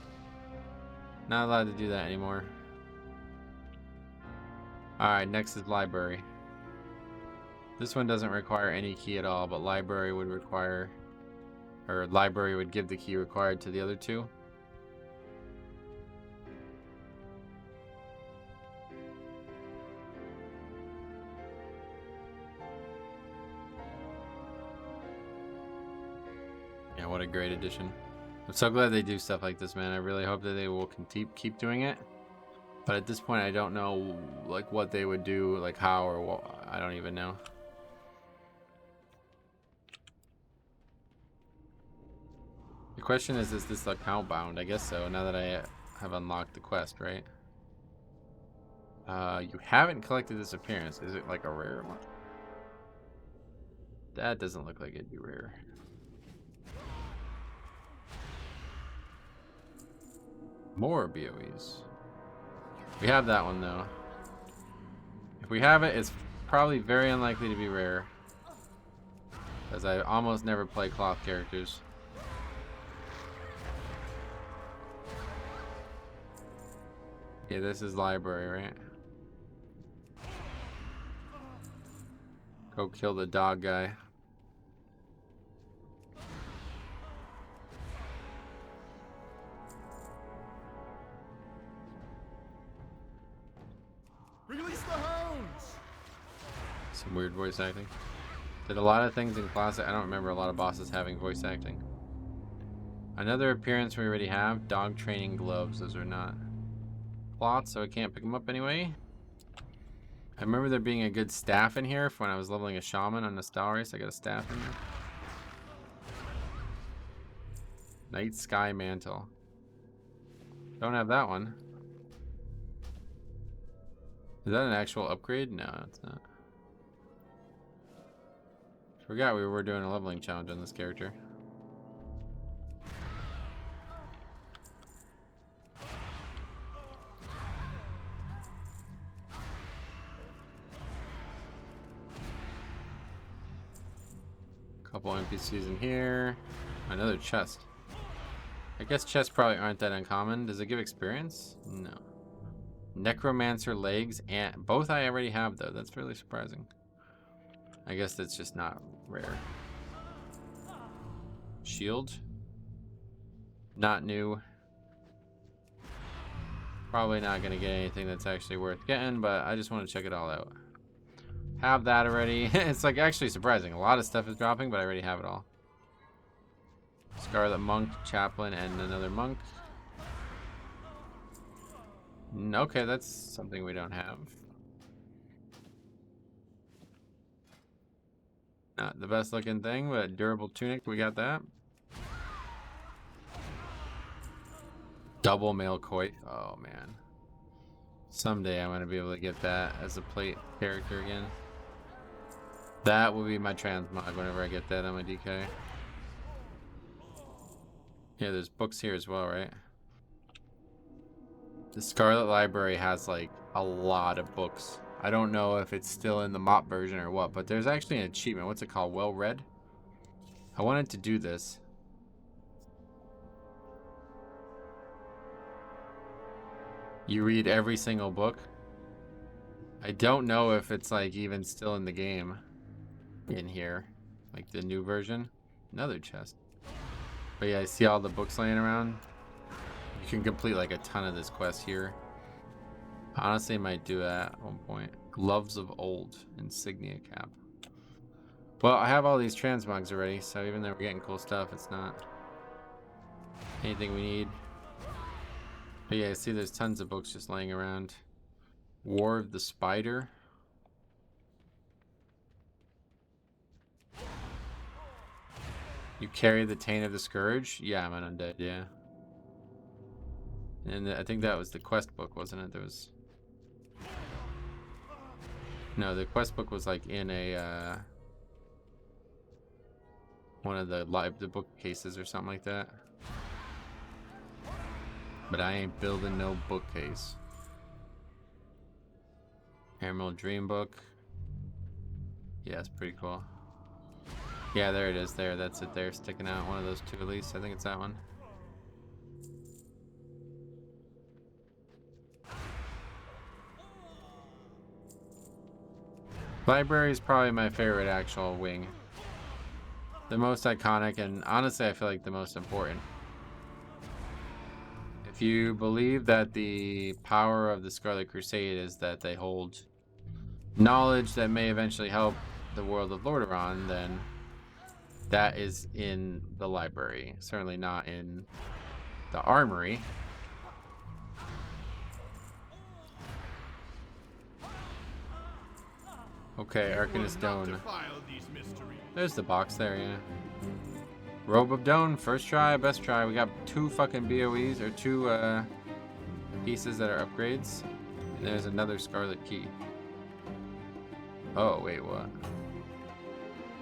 Not allowed to do that anymore. Alright, next is library. This one doesn't require any key at all, but library would require, or library would give the key required to the other two. Yeah, what a great addition. I'm so glad they do stuff like this, man. I really hope that they will keep doing it. But at this point, I don't know like what they would do, like how or what. I don't even know. The question is this account bound? I guess so, now that I have unlocked the quest, right? You haven't collected this appearance. Is it like a rare one? That doesn't look like it'd be rare. More BOEs. We have that one though. If we have it, it's probably very unlikely to be rare, as I almost never play cloth characters. Okay, this is library, right? Go kill the dog guy. Release the hounds! Some weird voice acting. Did a lot of things in Classic. I don't remember a lot of bosses having voice acting. Another appearance we already have. Dog training gloves. Those are not plots, so I can't pick them up anyway. I remember there being a good staff in here for when I was leveling a shaman on Nostalgia. I got a staff in there. Night Sky Mantle. Don't have that one. Is that an actual upgrade? No, it's not. Forgot we were doing a leveling challenge on this character. Couple NPCs in here. Another chest. I guess chests probably aren't that uncommon. Does it give experience? No. Necromancer legs, and both I already have though. That's really surprising. I guess that's just not rare. Shield. Not new. Probably not gonna get anything that's actually worth getting, but I just want to check it all out. Have that already. It's like actually surprising. A lot of stuff is dropping, but I already have it all. Scarlet monk, chaplain, and another monk. Okay, that's something we don't have. Not the best looking thing, but durable tunic, we got that. Double male coit. Oh man. Someday I'm gonna be able to get that as a plate character again. That will be my transmog whenever I get that on my DK. Yeah, there's books here as well, right? The Scarlet Library has like a lot of books. I don't know if it's still in the mop version or what, but there's actually an achievement. What's it called? Well read? I wanted to do this. You read every single book. I don't know if it's like even still in the game. In here. Like the new version. Another chest. But yeah, I see all the books laying around. You can complete like a ton of this quest here. Honestly, I might do that at one point. Gloves of Old. Insignia cap. Well, I have all these transmogs already, so even though we're getting cool stuff, it's not anything we need. But yeah, I see there's tons of books just laying around. War of the Spider. You carry the Taint of the Scourge? Yeah, I'm an undead, yeah. And I think that was the quest book, wasn't it? There was... No, the quest book was like in a, one of the bookcases or something like that. But I ain't building no bookcase. Emerald Dream Book. Yeah, it's pretty cool. Yeah, there it is. There, that's it. There, sticking out. One of those two, at least. I think it's that one. Library is probably my favorite actual wing. The most iconic, and honestly, I feel like the most important. If you believe that the power of the Scarlet Crusade is that they hold knowledge that may eventually help the world of Lordaeron, then that is in the library. Certainly not in the armory. Okay, Arcanist Dome. There's the box there, yeah. Robe of Dawn, first try, best try. We got 2 fucking BOEs, or 2 pieces that are upgrades. And there's another Scarlet Key. Oh, wait, what?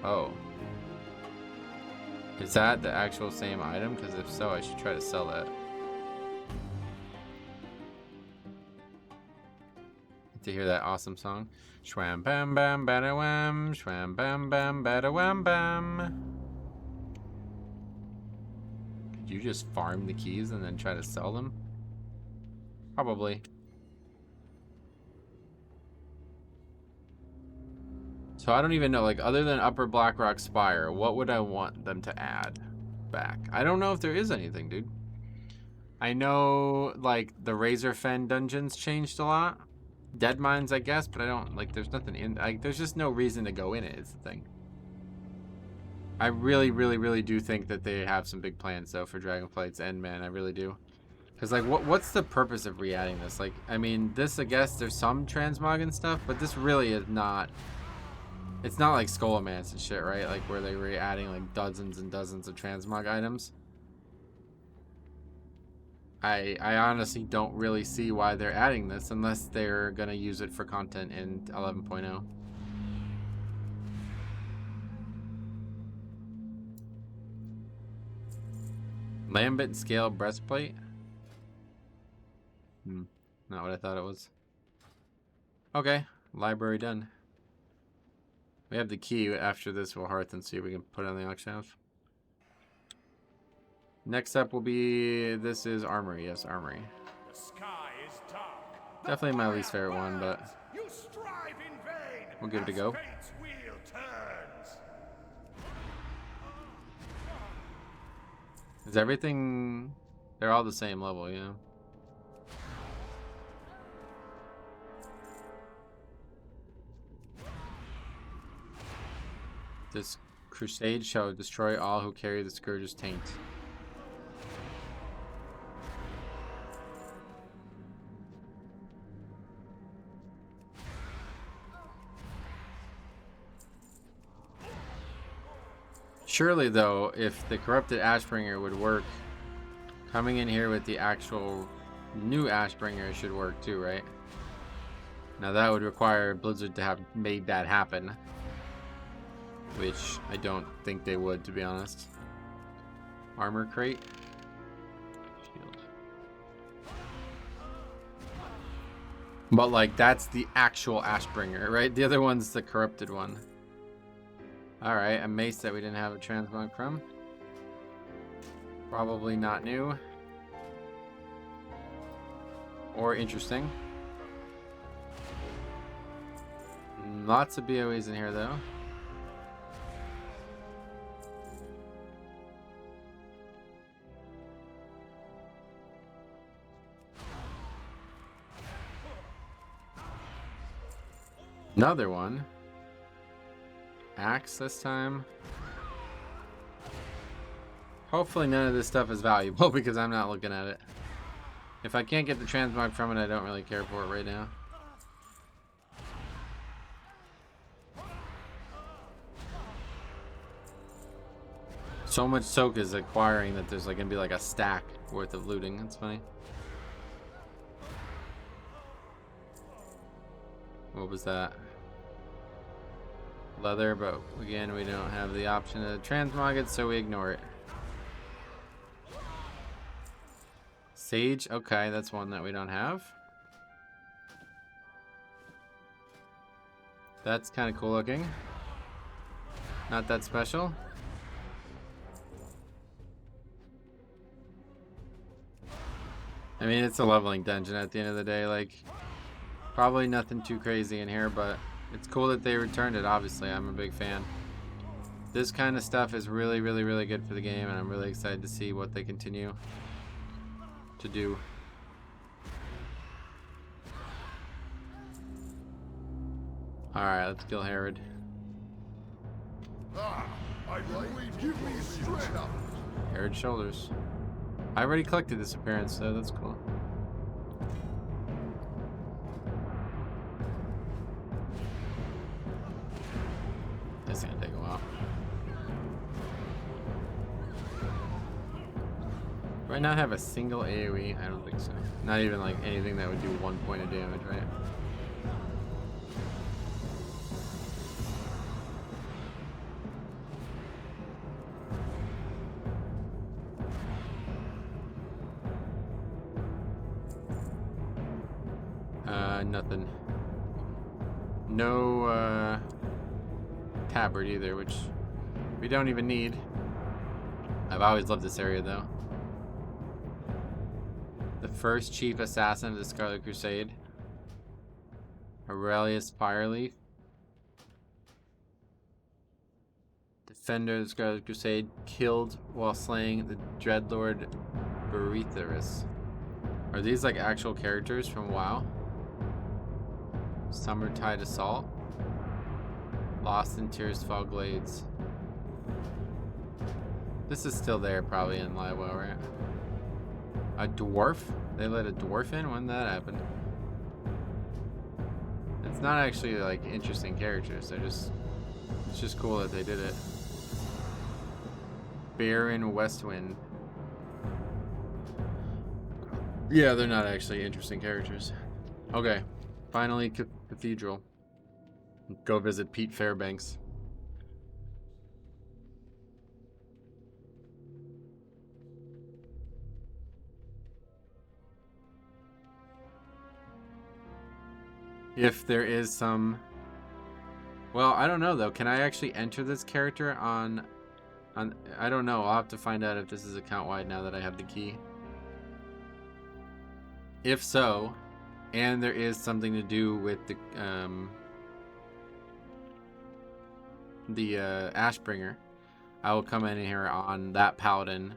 Oh. Is that the actual same item? Because if so, I should try to sell that. Get to hear that awesome song. Shwam bam bam bada wham, shwam bam bam bada wham bam. Could you just farm the keys and then try to sell them? Probably. So I don't even know, like, other than Upper Blackrock Spire, what would I want them to add back? I don't know if there is anything, dude. I know, like, the Razorfen dungeons changed a lot. Dead Mines, I guess, but I don't, like, there's nothing in, like, there's just no reason to go in it, is the thing. I really, really, really do think that they have some big plans, though, for Dragonflight's End, man. I really do. Because, like, what's the purpose of re-adding this? Like, I mean, this, I guess, there's some transmog and stuff, but this really is not... It's not like Scholomance and shit, right? Like, where they were adding, like, dozens and dozens of transmog items. I honestly don't really see why they're adding this unless they're gonna use it for content in 11.0. Lambent Scale Breastplate? Not what I thought it was. Okay, library done. We have the key. After this, we'll hearth and see if we can put it on the auction house. Next up will be, this is Armory. Yes, Armory. The sky is dark. Definitely my least favorite one, but You strive in vain we'll give it a as go. fate's wheel turns. Is everything... They're all the same level, you know? This crusade shall destroy all who carry the Scourge's taint. Surely, though, if the corrupted Ashbringer would work, coming in here with the actual new Ashbringer should work too, right? Now that would require Blizzard to have made that happen, which I don't think they would, to be honest. Armor crate. Shield. But, like, that's the actual Ashbringer, right? The other one's the corrupted one. Alright, a mace that we didn't have a transmog from. Probably not new. Or interesting. Lots of BOEs in here, though. Another one. Axe this time. Hopefully none of this stuff is valuable because I'm not looking at it. If I can't get the transmog from it, I don't really care for it right now. So much soak is acquiring that there's like gonna be like a stack worth of looting. That's funny. What was that? Leather, but again, we don't have the option to transmog it, so we ignore it. Sage, okay, that's one that we don't have. That's kind of cool looking. Not that special. I mean, it's a leveling dungeon at the end of the day. Like, probably nothing too crazy in here, but it's cool that they returned it. Obviously, I'm a big fan. This kind of stuff is really, really, really good for the game, and I'm really excited to see what they continue to do. Alright, let's kill Herod. Give me strength. Herod's shoulders. I already collected this appearance, so that's cool. That's gonna take a while. Do I not have a single AoE? I don't think so. Not even like anything that would do 1 point of damage, right? Nothing. No, tabard either, which we don't even need. I've always loved this area, though. The first chief assassin of the Scarlet Crusade. Aurelius Fireleaf. Defender of the Scarlet Crusade, killed while slaying the Dreadlord Beretharus. Are these like actual characters from WoW? Summertide Assault. Lost in Tearsfall Glades. This is still there probably in live WoW, right? A dwarf? They let a dwarf in? When did that happen? It's not actually like interesting characters. They're just, it's just cool that they did it. Baron Westwind. Yeah, they're not actually interesting characters. Okay, finally Cathedral. Go visit Pete Fairbanks. If there is some... Well, I don't know though. Can I actually enter this character on... I don't know. I'll have to find out if this is account-wide now that I have the key. If so, and there is something to do with the Ashbringer, I will come in here on that paladin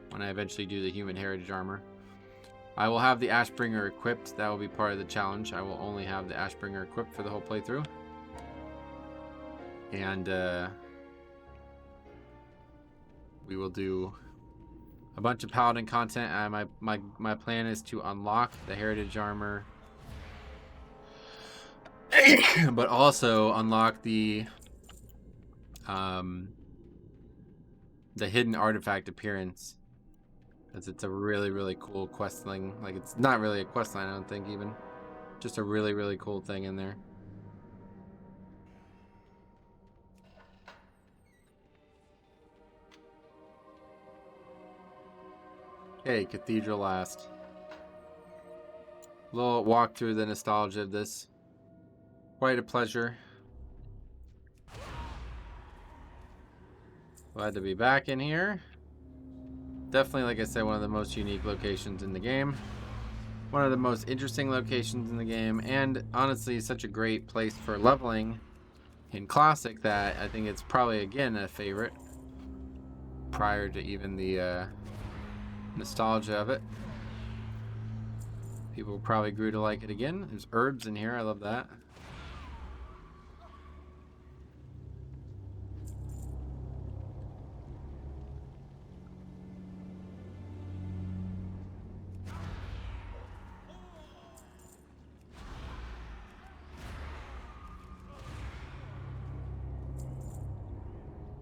when I eventually do the human heritage armor. I will have the Ashbringer equipped. That will be part of the challenge. I will only have the Ashbringer equipped for the whole playthrough. And we will do a bunch of paladin content. My plan is to unlock the heritage armor, but also unlock the hidden artifact appearance, as it's a really, really cool questling. Like, it's not really a questline, I don't think, even. Just a really, really cool thing in there. Okay, Cathedral last. Little walk through the nostalgia of this. Quite a pleasure. Glad to be back in here. Definitely, like I said, one of the most unique locations in the game. One of the most interesting locations in the game. And honestly, such a great place for leveling in Classic that I think it's probably, again, a favorite. Prior to even the nostalgia of it. People probably grew to like it again. There's herbs in here. I love that.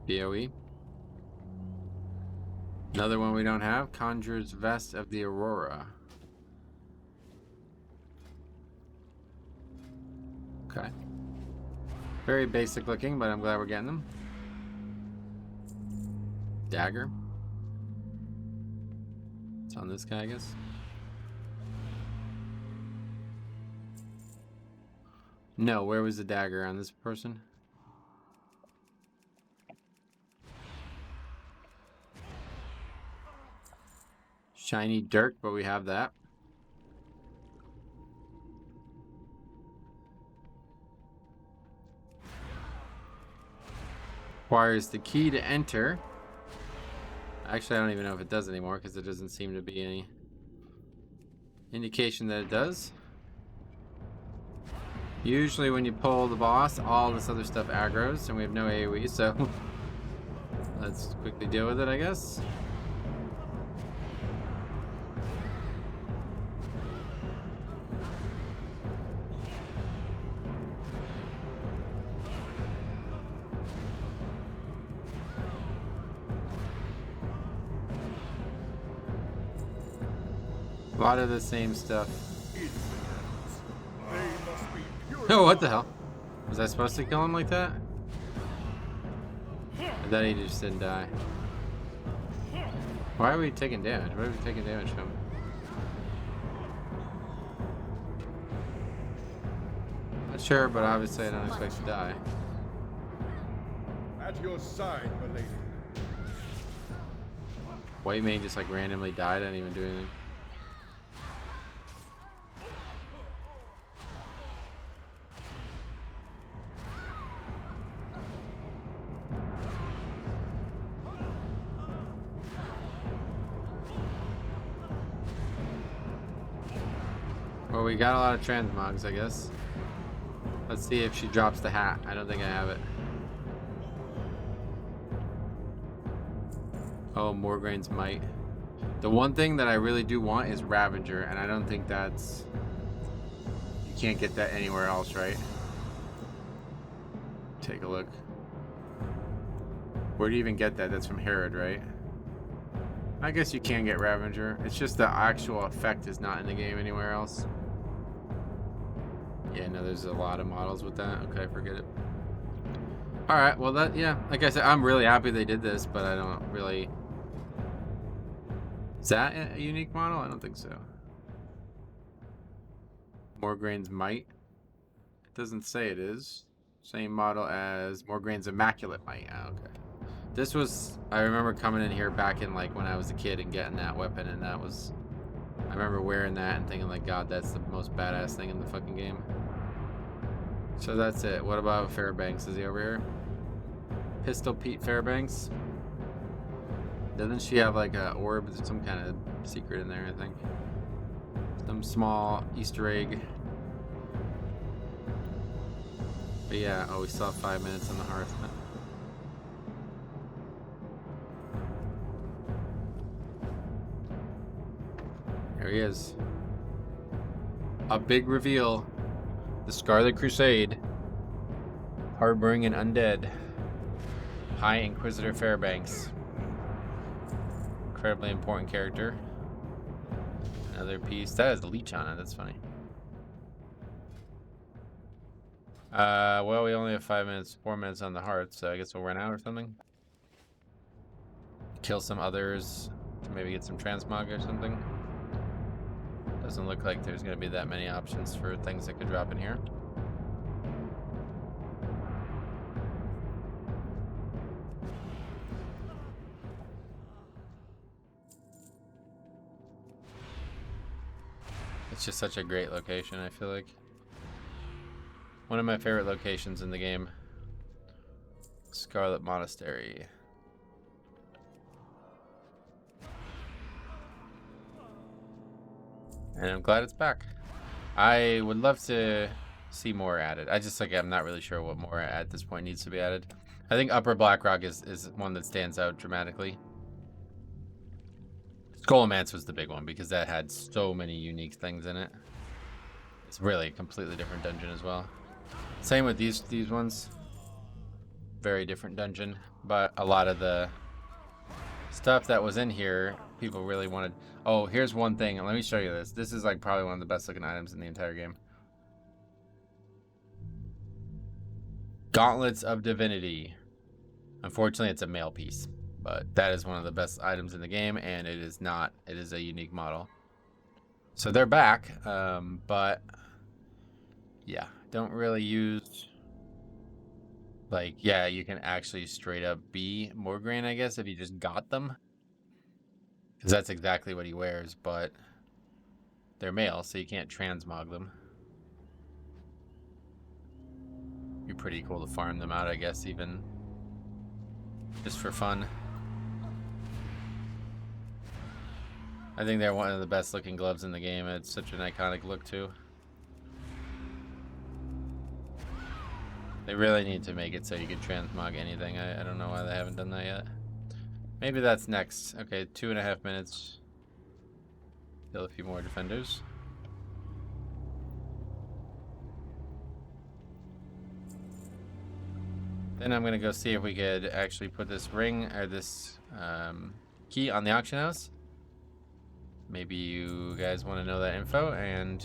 BOE. Another one we don't have. Conjurer's Vest of the Aurora. Okay. Very basic looking, but I'm glad we're getting them. Dagger. It's on this guy, I guess. No, where was the dagger on this person? Shiny Dirk, but we have that. Requires the key to enter. Actually, I don't even know if it does anymore because there doesn't seem to be any indication that it does. Usually when you pull the boss, all this other stuff aggroes, and we have no AoE, so let's quickly deal with it, I guess. A lot of the same stuff. Oh, what the hell? Was I supposed to kill him like that? I thought he just didn't die. Why are we taking damage? Why are we taking damage from? Not sure, but obviously I don't expect to die. At your side, my lady. White Mage just like randomly died. I didn't even do anything. Well, we got a lot of transmogs, I guess. Let's see if she drops the hat. I don't think I have it. Oh, Morgraine's Might. The one thing that I really do want is Ravager, and I don't think that's... You can't get that anywhere else, right? Take a look. Where do you even get that? That's from Herod, right? I guess you can get Ravager. It's just the actual effect is not in the game anywhere else. Yeah, no, there's a lot of models with that. Okay, forget it. Alright, well that, yeah, like I said, I'm really happy they did this, but I don't really... Is that a unique model? I don't think so. Morgraine's Might. It doesn't say it is. Same model as Morgraine's Immaculate Might. Oh, okay. This was, I remember coming in here back in like when I was a kid and getting that weapon, and that was, I remember wearing that and thinking like, God, that's the most badass thing in the fucking game. So that's it. What about Fairbanks? Is he over here? Pistol Pete Fairbanks? Doesn't she have like a orb? There's some kind of secret in there, I think. Some small Easter egg. But yeah, oh, we still have 5 minutes on the hearth. There he is. A big reveal. The Scarlet Crusade. Harboring an undead. High Inquisitor Fairbanks. Incredibly important character. Another piece. That has a leech on it. That's funny. Well, we only have 5 minutes, 4 minutes on the hearth, so I guess we'll run out or something. Kill some others to maybe get some transmog or something. Doesn't look like there's going to be that many options for things that could drop in here. It's just such a great location, I feel like. One of my favorite locations in the game. Scarlet Monastery. And I'm glad it's back. I would love to see more added. I'm not really sure what more at this point needs to be added. I think Upper Blackrock is one that stands out dramatically. Skullomance was the big one because that had so many unique things in it. It's really a completely different dungeon as well. Same with these ones. Very different dungeon, but a lot of the stuff that was in here, people really wanted. Oh, here's one thing. Let me show you this. This is like probably one of the best looking items in the entire game. Gauntlets of Divinity. Unfortunately, it's a male piece, but that is one of the best items in the game, and it is not. It is a unique model. So they're back, but yeah, don't really use. Like, yeah, you can actually straight up be Morgraine, I guess, if you just got them. Because that's exactly what he wears, but they're male, so you can't transmog them. Be pretty cool to farm them out, I guess, even just for fun. I think they're one of the best looking gloves in the game. It's such an iconic look too. They really need to make it so you can transmog anything. I don't know why they haven't done that yet. Maybe that's next. Okay, 2.5 minutes. Kill a few more defenders. Then I'm gonna go see if we could actually put this ring or this key on the auction house. Maybe you guys want to know that info, and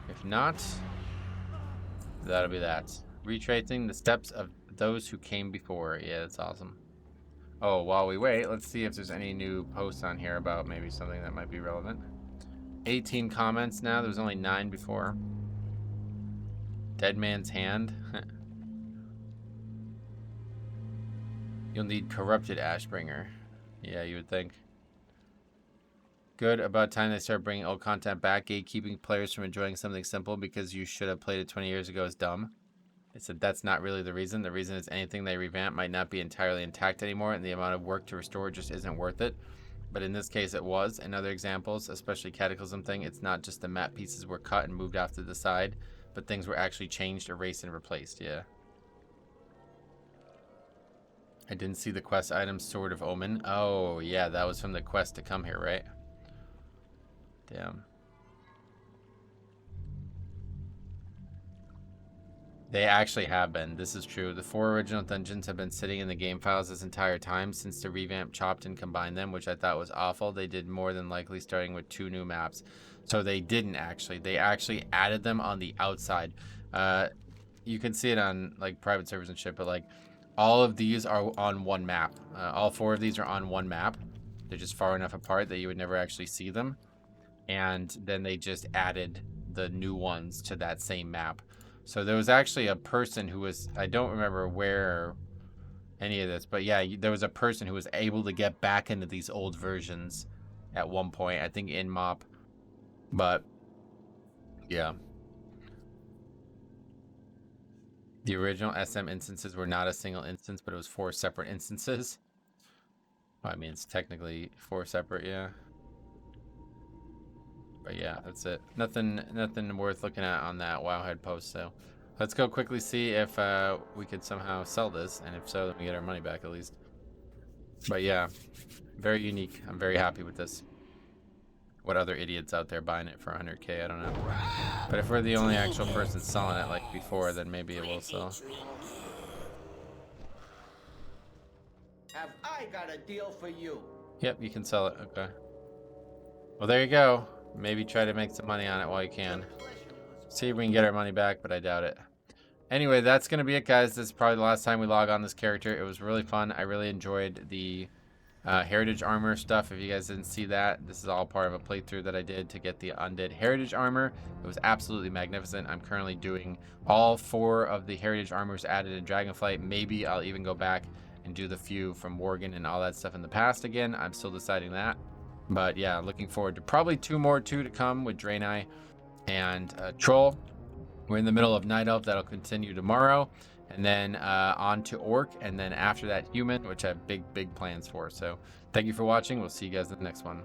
if not, that'll be that. Retracing the steps of those who came before. Yeah, that's awesome. Oh, while we wait, let's see if there's any new posts on here about maybe something that might be relevant. 18 comments now. There was only 9 before. Dead man's hand. You'll need corrupted Ashbringer. Yeah, you would think. Good. About time they start bringing old content back. Gatekeeping players from enjoying something simple because you should have played it 20 years ago is dumb. I said that's not really the reason. The reason is anything they revamp might not be entirely intact anymore, and the amount of work to restore just isn't worth it. But in this case, it was. In other examples, especially Cataclysm thing, it's not just the map pieces were cut and moved off to the side, but things were actually changed, erased, and replaced. Yeah. I didn't see the quest item, Sword of Omen. Oh, yeah, that was from the quest to come here, right? Damn. They actually have been. This is true. The 4 original dungeons have been sitting in the game files this entire time since the revamp chopped and combined them, which I thought was awful. They did more than likely starting with 2 new maps. So they didn't actually. They actually added them on the outside. You can see it on like private servers and shit, but like all of these are on one map. All 4 of these are on one map. They're just far enough apart that you would never actually see them. And then they just added the new ones to that same map. So there was actually a person who was, I don't remember where any of this, but yeah, there was a person who was able to get back into these old versions at one point, I think in MOP. But yeah. The original SM instances were not a single instance, but it was 4 separate instances. Well, I mean, it's technically 4 separate, yeah. But yeah, that's it. Nothing worth looking at on that Wowhead post. So let's go quickly see if we could somehow sell this, and if so, then we get our money back at least. But yeah, very unique. I'm very happy with this. What other idiots out there buying it for 100K? I don't know. But if we're the only actual person selling it like before, then maybe it will sell. Have I got a deal for you? Yep, you can sell it. Okay. Well, there you go. Maybe try to make some money on it while you can. See if we can get our money back, but I doubt it. Anyway, that's going to be it, guys. This is probably the last time we log on this character. It was really fun. I really enjoyed the Heritage Armor stuff. If you guys didn't see that, this is all part of a playthrough that I did to get the Undead Heritage Armor. It was absolutely magnificent. I'm currently doing all 4 of the Heritage Armors added in Dragonflight. Maybe I'll even go back and do the few from Morgan and all that stuff in the past again. I'm still deciding that. But yeah, looking forward to probably 2 more to come with Draenei and Troll. We're in the middle of Night Elf. That'll continue tomorrow. And then on to Orc. And then after that, Human, which I have big plans for. So thank you for watching. We'll see you guys in the next one.